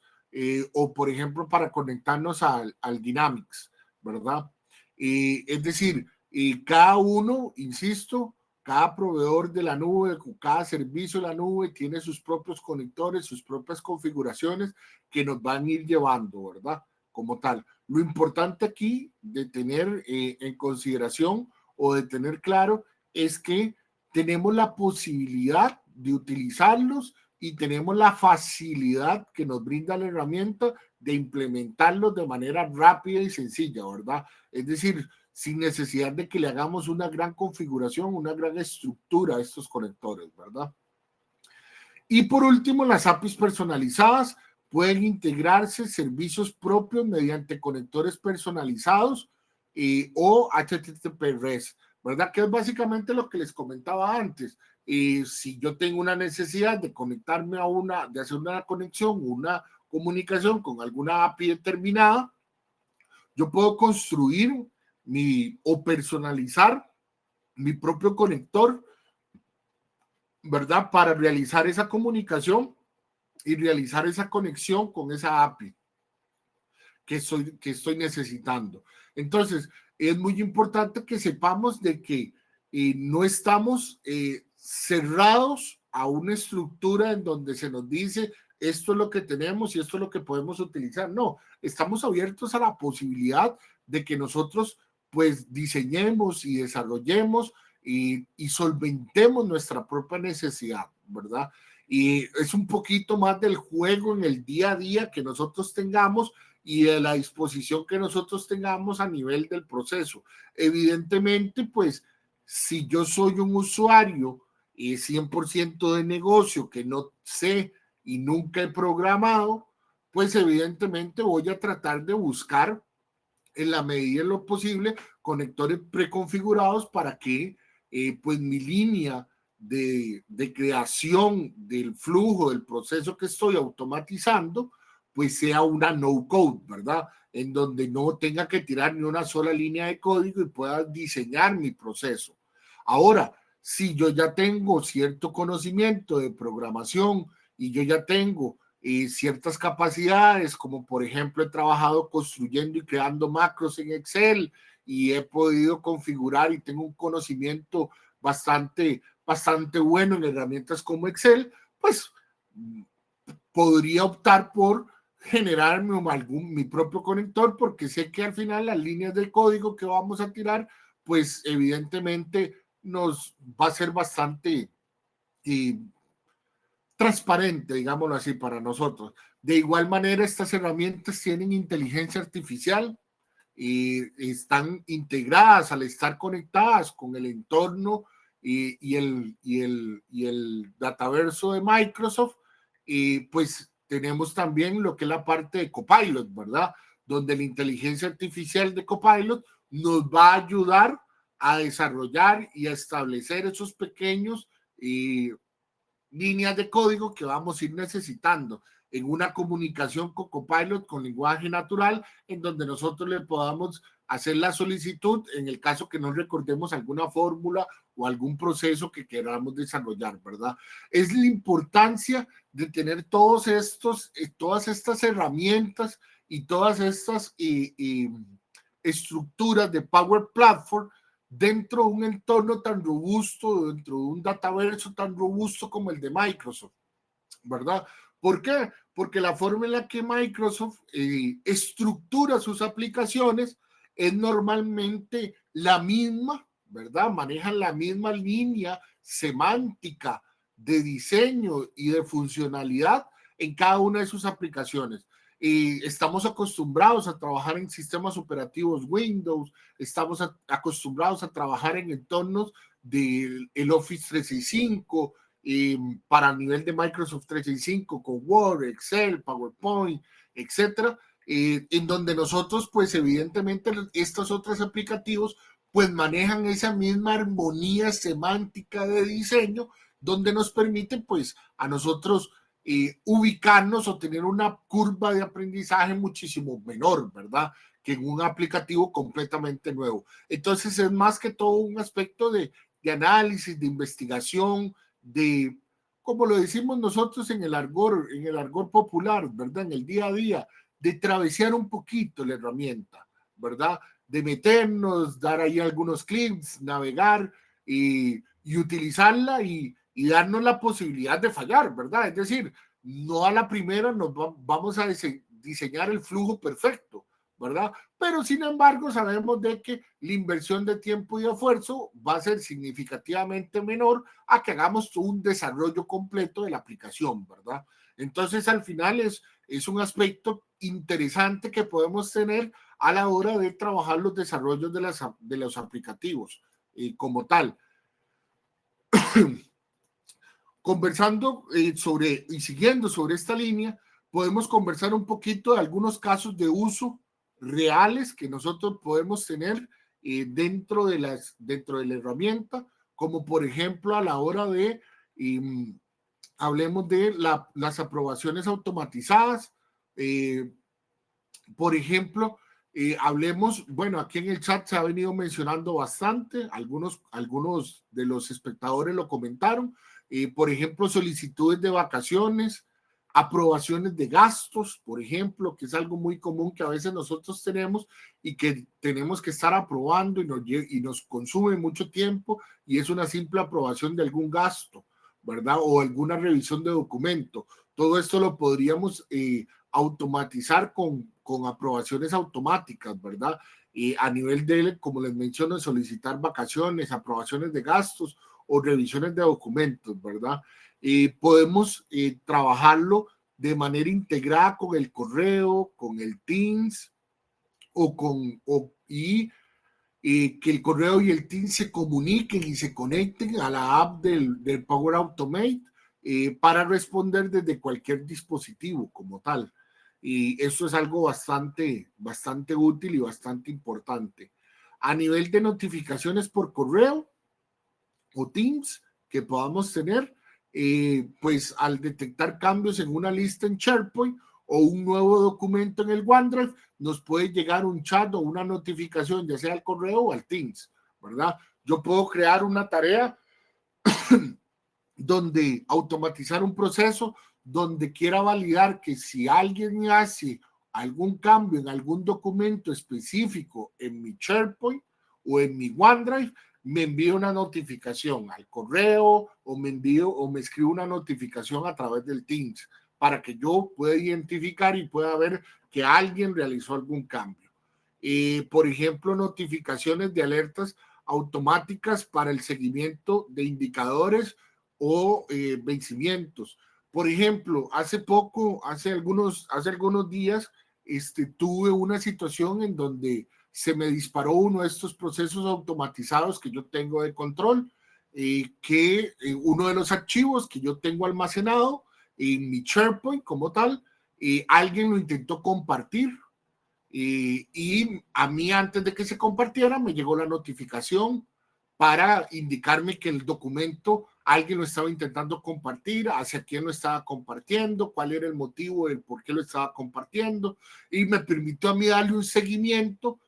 o por ejemplo para conectarnos al Dynamics, ¿verdad? Es decir, cada uno, insisto, cada proveedor de la nube, cada servicio de la nube tiene sus propios conectores, sus propias configuraciones que nos van a ir llevando, ¿verdad? Como tal. Lo importante aquí de tener en consideración o de tener claro es que tenemos la posibilidad de utilizarlos y tenemos la facilidad que nos brinda la herramienta de implementarlos de manera rápida y sencilla, ¿verdad? Es decir, sin necesidad de que le hagamos una gran configuración, una gran estructura a estos conectores, ¿verdad? Y por último, las APIs personalizadas pueden integrarse servicios propios mediante conectores personalizados o HTTP REST, ¿verdad? Que es básicamente lo que les comentaba antes. Si yo tengo una necesidad de conectarme de hacer una conexión, una comunicación con alguna API determinada, yo puedo construir o personalizar mi propio conector, ¿verdad? Para realizar esa comunicación y realizar esa conexión con esa API que estoy necesitando. Entonces, es muy importante que sepamos de que no estamos cerrados a una estructura en donde se nos dice esto es lo que tenemos y esto es lo que podemos utilizar. No, estamos abiertos a la posibilidad de que nosotros pues diseñemos y desarrollemos y solventemos nuestra propia necesidad, ¿verdad? Y es un poquito más del juego en el día a día que nosotros tengamos y de la disposición que nosotros tengamos a nivel del proceso. Evidentemente, pues, si yo soy un usuario 100% de negocio que no sé y nunca he programado, pues evidentemente voy a tratar de buscar en la medida de lo posible conectores preconfigurados para que pues mi línea de creación del flujo, del proceso que estoy automatizando, pues sea una no code, ¿verdad? En donde no tenga que tirar ni una sola línea de código y pueda diseñar mi proceso. Ahora, si yo ya tengo cierto conocimiento de programación y yo ya tengo ciertas capacidades, como por ejemplo he trabajado construyendo y creando macros en Excel y he podido configurar y tengo un conocimiento bastante bueno en herramientas como Excel, pues podría optar por generarme mi propio conector porque sé que al final las líneas del código que vamos a tirar, pues evidentemente nos va a ser bastante transparente, digámoslo así, para nosotros. De igual manera, estas herramientas tienen inteligencia artificial y están integradas al estar conectadas con el entorno y el dataverso de Microsoft. Y pues tenemos también lo que es la parte de Copilot, ¿verdad? Donde la inteligencia artificial de Copilot nos va a ayudar a desarrollar y a establecer esos pequeños líneas de código que vamos a ir necesitando en una comunicación con Copilot con lenguaje natural, en donde nosotros le podamos hacer la solicitud en el caso que no recordemos alguna fórmula o algún proceso que queramos desarrollar, ¿verdad? Es la importancia de tener todas estas herramientas y todas estas estructuras de Power Platform dentro de un entorno tan robusto, dentro de un dataverso tan robusto como el de Microsoft, ¿verdad? ¿Por qué? Porque la forma en la que Microsoft estructura sus aplicaciones es normalmente la misma, ¿verdad? Manejan la misma línea semántica de diseño y de funcionalidad en cada una de sus aplicaciones. Estamos acostumbrados a trabajar en sistemas operativos Windows, estamos acostumbrados a trabajar en entornos del Office 365, para nivel de Microsoft 365 con Word, Excel, PowerPoint, etcétera, en donde nosotros pues evidentemente estos otros aplicativos pues manejan esa misma armonía semántica de diseño donde nos permite pues a nosotros ubicarnos o tener una curva de aprendizaje muchísimo menor, ¿verdad? Que en un aplicativo completamente nuevo. Entonces es más que todo un aspecto de análisis, de investigación, de, como lo decimos nosotros en el argot popular, ¿verdad? En el día a día, de travesear un poquito la herramienta, ¿verdad? De meternos, dar ahí algunos clics, navegar y utilizarla y darnos la posibilidad de fallar, ¿verdad? Es decir, no a la primera vamos a diseñar el flujo perfecto, ¿verdad? Pero sin embargo sabemos de que la inversión de tiempo y esfuerzo va a ser significativamente menor a que hagamos un desarrollo completo de la aplicación, ¿verdad? Entonces al final es un aspecto interesante que podemos tener a la hora de trabajar los desarrollos de los aplicativos como tal. Conversando sobre y siguiendo sobre esta línea, podemos conversar un poquito de algunos casos de uso reales que nosotros podemos tener dentro de la herramienta, como por ejemplo a la hora de, hablemos de las aprobaciones automatizadas, por ejemplo, hablemos, bueno, aquí en el chat se ha venido mencionando bastante, algunos de los espectadores lo comentaron, por ejemplo, solicitudes de vacaciones, aprobaciones de gastos, por ejemplo, que es algo muy común que a veces nosotros tenemos y que tenemos que estar aprobando y nos consume mucho tiempo y es una simple aprobación de algún gasto, ¿verdad? O alguna revisión de documento. Todo esto lo podríamos automatizar con aprobaciones automáticas, ¿verdad? A nivel de, como les menciono, solicitar vacaciones, aprobaciones de gastos o revisiones de documentos, ¿verdad? Podemos trabajarlo de manera integrada con el correo, con el Teams que el correo y el Teams se comuniquen y se conecten a la app del Power Automate para responder desde cualquier dispositivo como tal. Y eso es algo bastante útil y bastante importante. A nivel de notificaciones por correo o Teams que podamos tener, pues al detectar cambios en una lista en SharePoint o un nuevo documento en el OneDrive, nos puede llegar un chat o una notificación, ya sea al correo o al Teams, ¿verdad? Yo puedo crear una tarea donde automatizar un proceso donde quiera validar que si alguien hace algún cambio en algún documento específico en mi SharePoint o en mi OneDrive, me envíe una notificación al correo o me escribe una notificación a través del Teams para que yo pueda identificar y pueda ver que alguien realizó algún cambio. Por ejemplo, notificaciones de alertas automáticas para el seguimiento de indicadores o vencimientos. Por ejemplo, hace algunos días, tuve una situación en donde se me disparó uno de estos procesos automatizados que yo tengo de control, que uno de los archivos que yo tengo almacenado en mi SharePoint como tal, alguien lo intentó compartir y a mí antes de que se compartiera me llegó la notificación para indicarme que el documento alguien lo estaba intentando compartir, hacia quién lo estaba compartiendo, cuál era el motivo del por qué lo estaba compartiendo y me permitió a mí darle un seguimiento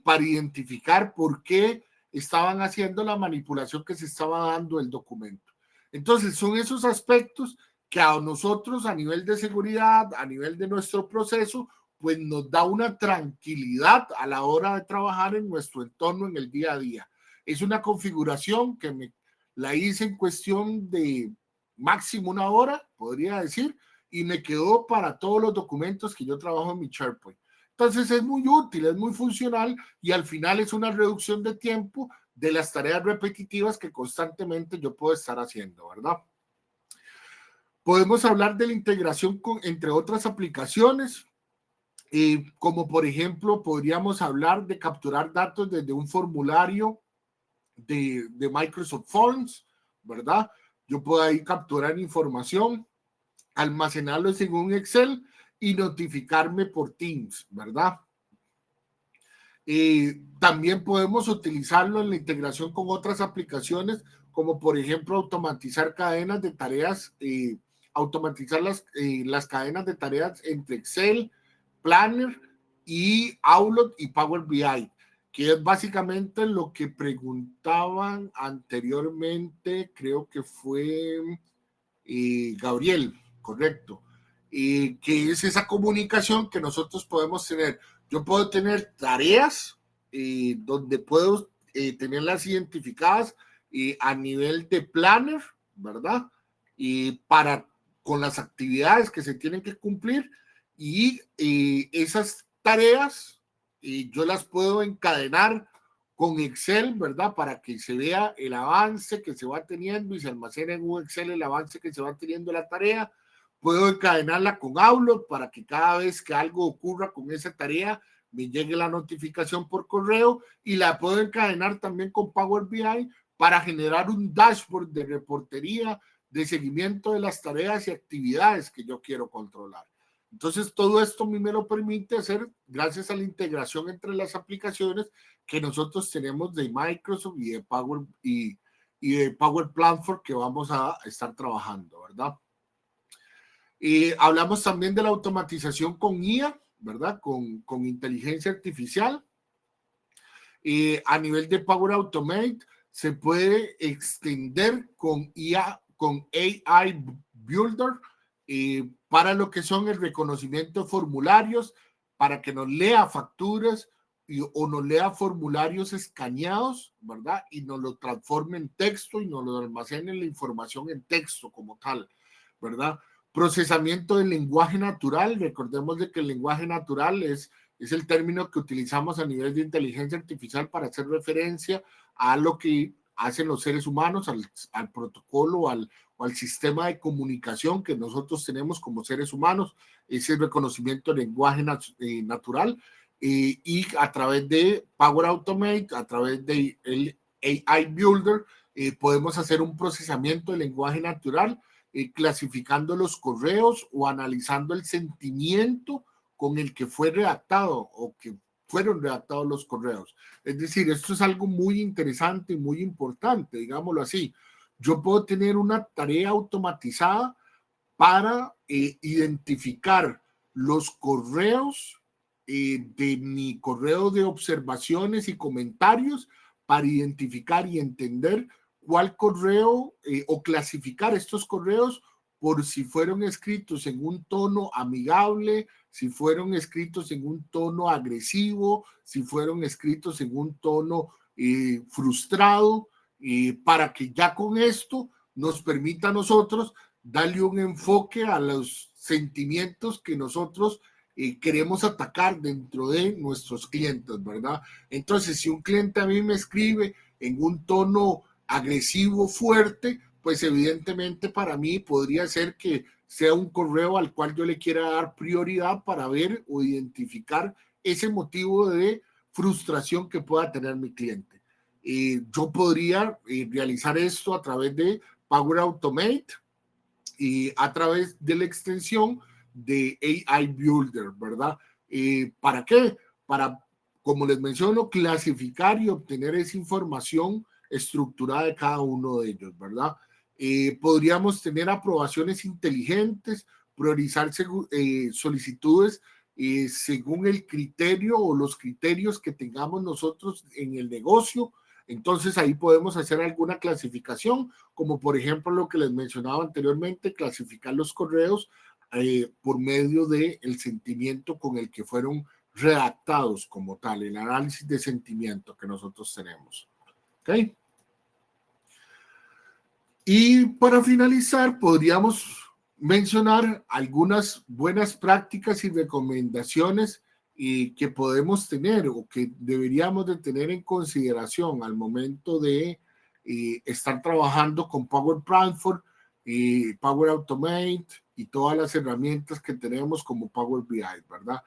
para identificar por qué estaban haciendo la manipulación que se estaba dando el documento. Entonces son esos aspectos que a nosotros a nivel de seguridad, a nivel de nuestro proceso, pues nos da una tranquilidad a la hora de trabajar en nuestro entorno en el día a día. Es una configuración que la hice en cuestión de máximo una hora, podría decir, y me quedó para todos los documentos que yo trabajo en mi SharePoint. Entonces es muy útil, es muy funcional y al final es una reducción de tiempo de las tareas repetitivas que constantemente yo puedo estar haciendo, ¿verdad? Podemos hablar de la integración entre otras aplicaciones, como por ejemplo podríamos hablar de capturar datos desde un formulario de Microsoft Forms, ¿verdad? Yo puedo ahí capturar información, almacenarlo en un Excel y notificarme por Teams, ¿verdad? También podemos utilizarlo en la integración con otras aplicaciones, como por ejemplo automatizar cadenas de tareas, automatizar las cadenas de tareas entre Excel, Planner y Outlook y Power BI, que es básicamente lo que preguntaban anteriormente, creo que fue Gabriel, correcto, que es esa comunicación que nosotros podemos tener. Yo puedo tener tareas donde puedo tenerlas identificadas a nivel de planner, ¿verdad? Con las actividades que se tienen que cumplir y esas tareas y yo las puedo encadenar con Excel, ¿verdad? Para que se vea el avance que se va teniendo y se almacena en un Excel el avance que se va teniendo la tarea. Puedo encadenarla con Outlook para que cada vez que algo ocurra con esa tarea me llegue la notificación por correo, y la puedo encadenar también con Power BI para generar un dashboard de reportería de seguimiento de las tareas y actividades que yo quiero controlar. Entonces, todo esto a mí me lo permite hacer gracias a la integración entre las aplicaciones que nosotros tenemos de Microsoft y de Power Platform que vamos a estar trabajando, ¿verdad? Y hablamos también de la automatización con IA, ¿verdad? Con inteligencia artificial. A nivel de Power Automate se puede extender con IA, con AI Builder, para lo que son el reconocimiento de formularios, para que nos lea facturas o nos lea formularios escaneados, ¿verdad? Y nos lo transforme en texto y nos lo almacene la información en texto como tal, ¿verdad? Procesamiento del lenguaje natural. Recordemos de que el lenguaje natural es el término que utilizamos a nivel de inteligencia artificial para hacer referencia a lo que hacen los seres humanos, al protocolo o al sistema de comunicación que nosotros tenemos como seres humanos, ese reconocimiento de lenguaje natural, y a través de Power Automate, a través de el AI Builder, podemos hacer un procesamiento de lenguaje natural, clasificando los correos o analizando el sentimiento con el que fue redactado o que fueron redactados los correos. Es decir, esto es algo muy interesante y muy importante, digámoslo así. Yo puedo tener una tarea automatizada para identificar los correos de mi correo de observaciones y comentarios, para identificar y entender cuál correo o clasificar estos correos por si fueron escritos en un tono amigable, si fueron escritos en un tono agresivo, si fueron escritos en un tono frustrado, para que ya con esto nos permita a nosotros darle un enfoque a los sentimientos que nosotros queremos atacar dentro de nuestros clientes, ¿verdad? Entonces, si un cliente a mí me escribe en un tono agresivo, fuerte, pues evidentemente para mí podría ser que sea un correo al cual yo le quiera dar prioridad para ver o identificar ese motivo de frustración que pueda tener mi cliente. Yo podría realizar esto a través de Power Automate y a través de la extensión de AI Builder, ¿verdad? ¿Para qué? Para, como les menciono, clasificar y obtener esa información estructurada de cada uno de ellos, ¿verdad? Podríamos tener aprobaciones inteligentes, priorizar solicitudes según el criterio o los criterios que tengamos nosotros en el negocio. Entonces ahí podemos hacer alguna clasificación, como por ejemplo lo que les mencionaba anteriormente, clasificar los correos por medio del sentimiento con el que fueron redactados como tal, el análisis de sentimiento que nosotros tenemos. ¿Ok? Y para finalizar, podríamos mencionar algunas buenas prácticas y recomendaciones que podemos tener o que deberíamos de tener en consideración al momento de estar trabajando con Power Platform, Power Automate y todas las herramientas que tenemos como Power BI, ¿verdad?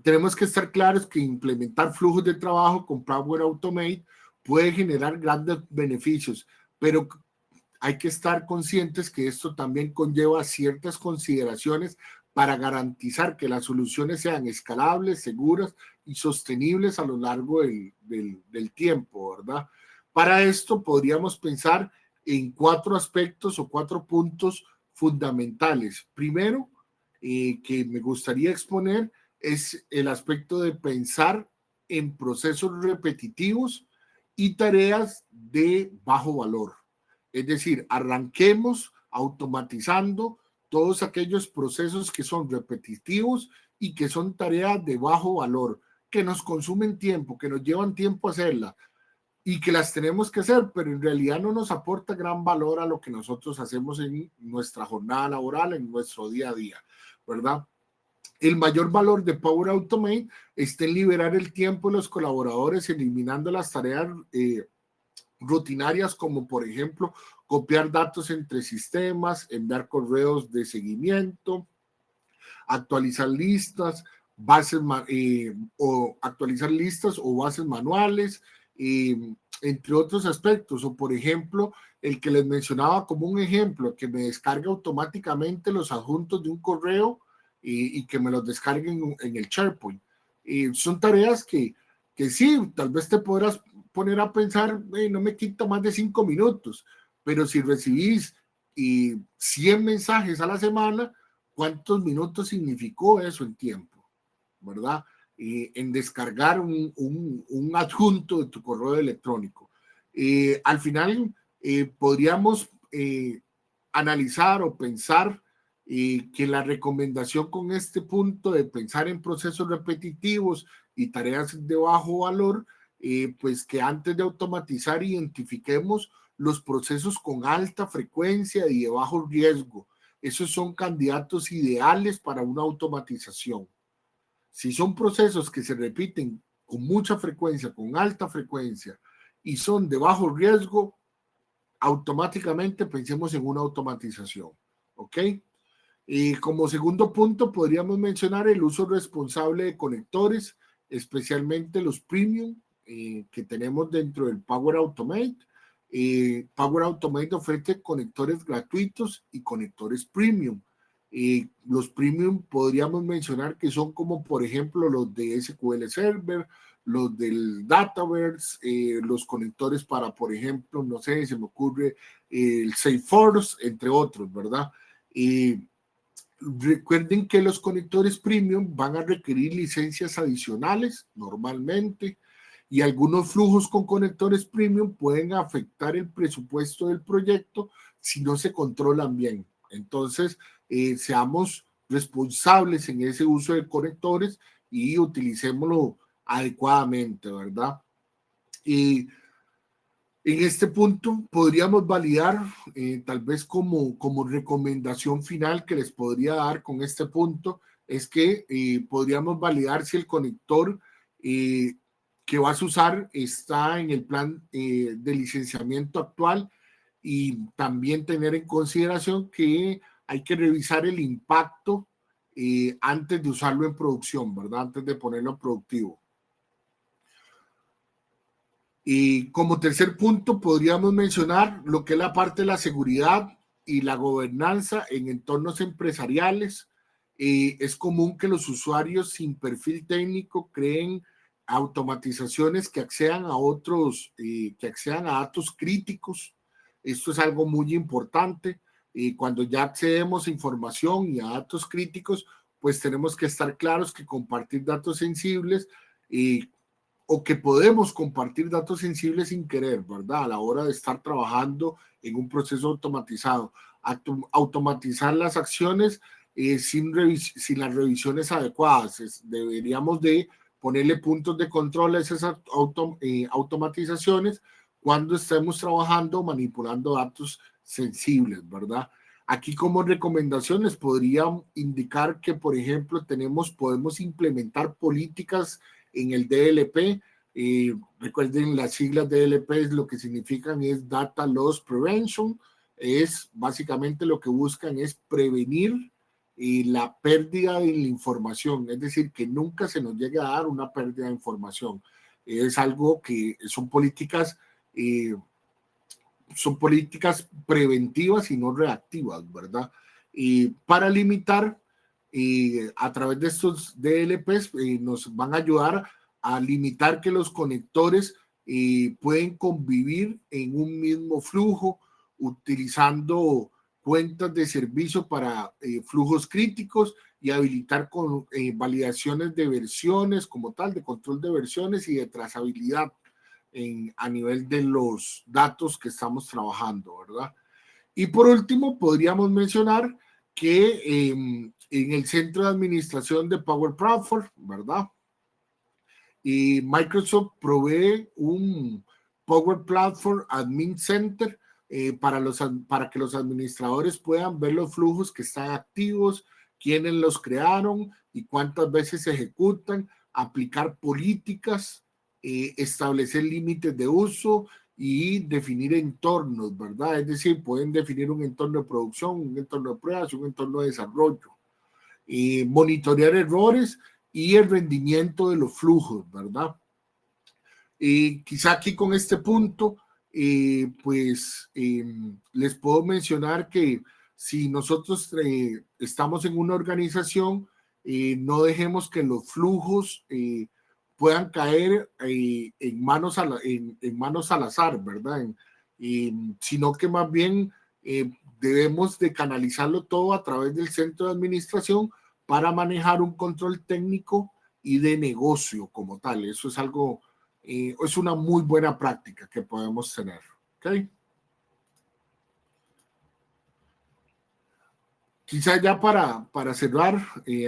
Tenemos que estar claros que implementar flujos de trabajo con Power Automate puede generar grandes beneficios, pero hay que estar conscientes que esto también conlleva ciertas consideraciones para garantizar que las soluciones sean escalables, seguras y sostenibles a lo largo del tiempo, ¿verdad? Para esto podríamos pensar en 4 aspectos o 4 puntos fundamentales. Primero, que me gustaría exponer es el aspecto de pensar en procesos repetitivos y tareas de bajo valor. Es decir, arranquemos automatizando todos aquellos procesos que son repetitivos y que son tareas de bajo valor, que nos consumen tiempo, que nos llevan tiempo hacerlas y que las tenemos que hacer, pero en realidad no nos aporta gran valor a lo que nosotros hacemos en nuestra jornada laboral, en nuestro día a día, ¿verdad? El mayor valor de Power Automate está en liberar el tiempo de los colaboradores, eliminando las tareas rutinarias como, por ejemplo, copiar datos entre sistemas, enviar correos de seguimiento, actualizar listas, o actualizar listas o bases manuales, entre otros aspectos. O, por ejemplo, el que les mencionaba como un ejemplo, que me descargue automáticamente los adjuntos de un correo y que me los descarguen en el SharePoint. Son tareas que sí, tal vez te podrás poner a pensar, no me quita más de 5 minutos, pero si recibís 100 mensajes a la semana, ¿cuántos minutos significó eso en tiempo? ¿Verdad? En descargar un adjunto de tu correo electrónico. Al final, podríamos analizar o pensar que la recomendación con este punto de pensar en procesos repetitivos y tareas de bajo valor, pues que antes de automatizar identifiquemos los procesos con alta frecuencia y de bajo riesgo. Esos son candidatos ideales para una automatización. Si son procesos que se repiten con mucha frecuencia, con alta frecuencia y son de bajo riesgo, automáticamente pensemos en una automatización. ¿Ok? Y como segundo punto, podríamos mencionar el uso responsable de conectores, especialmente los premium que tenemos dentro del Power Automate. Power Automate ofrece conectores gratuitos y conectores premium. Los premium podríamos mencionar que son como, por ejemplo, los de SQL Server, los del Dataverse, los conectores para, por ejemplo, no sé, se me ocurre el Salesforce, entre otros, ¿verdad? Recuerden que los conectores premium van a requerir licencias adicionales normalmente y algunos flujos con conectores premium pueden afectar el presupuesto del proyecto si no se controlan bien. Entonces, seamos responsables en ese uso de conectores y utilicémoslo adecuadamente, ¿verdad? Y en este punto podríamos validar, tal vez como recomendación final que les podría dar con este punto, es que podríamos validar si el conector que vas a usar está en el plan de licenciamiento actual y también tener en consideración que hay que revisar el impacto antes de usarlo en producción, ¿verdad? Antes de ponerlo en productivo. Y como tercer punto, podríamos mencionar lo que es la parte de la seguridad y la gobernanza en entornos empresariales. Es común que los usuarios sin perfil técnico creen automatizaciones que accedan a otros, que accedan a datos críticos. Esto es algo muy importante. Cuando ya accedemos a información y a datos críticos, pues tenemos que estar claros que compartir datos sensibles o que podemos compartir datos sensibles sin querer, ¿verdad? A la hora de estar trabajando en un proceso automatizado. Automatizar las acciones sin las revisiones adecuadas. Deberíamos de ponerle puntos de control a esas automatizaciones cuando estemos trabajando, manipulando datos sensibles, ¿verdad? Aquí como recomendaciones podría indicar que, por ejemplo, podemos implementar políticas en el DLP. Recuerden, las siglas DLP lo que significan es Data Loss Prevention. Es básicamente lo que buscan es prevenir la pérdida de la información, es decir, que nunca se nos llegue a dar una pérdida de información. Es algo que son políticas preventivas y no reactivas, ¿verdad? Para limitar, a través de estos DLPs, nos van a ayudar a limitar que los conectores pueden convivir en un mismo flujo, utilizando cuentas de servicio para flujos críticos y habilitar con validaciones de versiones como tal, de control de versiones y de trazabilidad a nivel de los datos que estamos trabajando, ¿verdad? Y por último, podríamos mencionar que en el centro de administración de Power Platform, ¿verdad? Y Microsoft provee un Power Platform Admin Center para que los administradores puedan ver los flujos que están activos quiénes los crearon y cuántas veces se ejecutan, aplicar políticas, establecer límites de uso y definir entornos, ¿verdad? Es decir, pueden definir un entorno de producción, un entorno de pruebas, un entorno de desarrollo, monitorear errores y el rendimiento de los flujos, ¿verdad? Quizá aquí con este punto, les puedo mencionar que si nosotros estamos en una organización, no dejemos que los flujos puedan caer en manos al azar, ¿verdad? Sino que más bien debemos de canalizarlo todo a través del centro de administración para manejar un control técnico y de negocio como tal. Eso es algo, es una muy buena práctica que podemos tener. ¿Okay? Quizá ya para cerrar,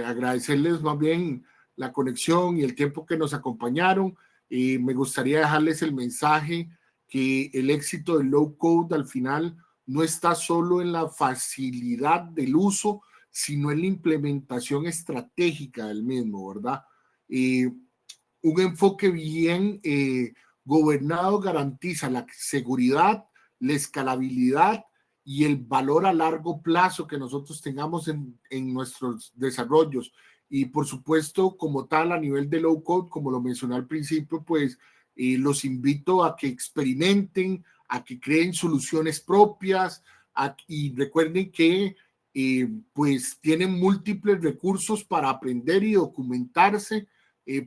agradecerles más bien la conexión y el tiempo que nos acompañaron. Me gustaría dejarles el mensaje que el éxito del low code al final no está solo en la facilidad del uso, sino en la implementación estratégica del mismo, ¿verdad? Un enfoque bien gobernado garantiza la seguridad, la escalabilidad y el valor a largo plazo que nosotros tengamos en nuestros desarrollos. Y por supuesto, como tal, a nivel de low code, como lo mencioné al principio, pues los invito a que experimenten, a que creen soluciones propias y recuerden que pues tienen múltiples recursos para aprender y documentarse.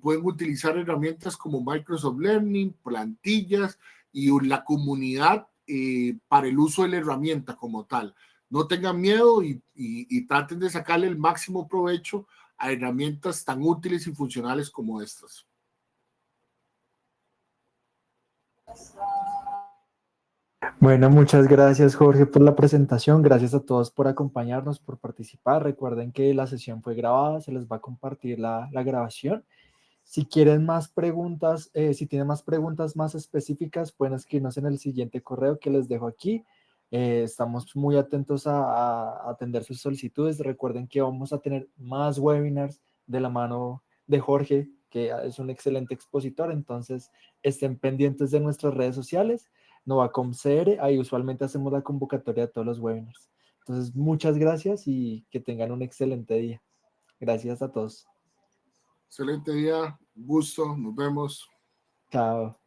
Pueden utilizar herramientas como Microsoft Learning, plantillas y la comunidad para el uso de la herramienta como tal. No tengan miedo y traten de sacarle el máximo provecho a herramientas tan útiles y funcionales como estas. Bueno, muchas gracias Jorge por la presentación, gracias a todos por acompañarnos, por participar. Recuerden que la sesión fue grabada, se les va a compartir la grabación. Si quieren más preguntas, si tienen más preguntas más específicas, pueden escribirnos en el siguiente correo que les dejo aquí. Estamos muy atentos a atender sus solicitudes. Recuerden que vamos a tener más webinars de la mano de Jorge, que es un excelente expositor, entonces estén pendientes de nuestras redes sociales, Novacom.cr, ahí usualmente hacemos la convocatoria de todos los webinars. Entonces, muchas gracias y que tengan un excelente día. Gracias a todos. Excelente día, gusto, nos vemos. Chao.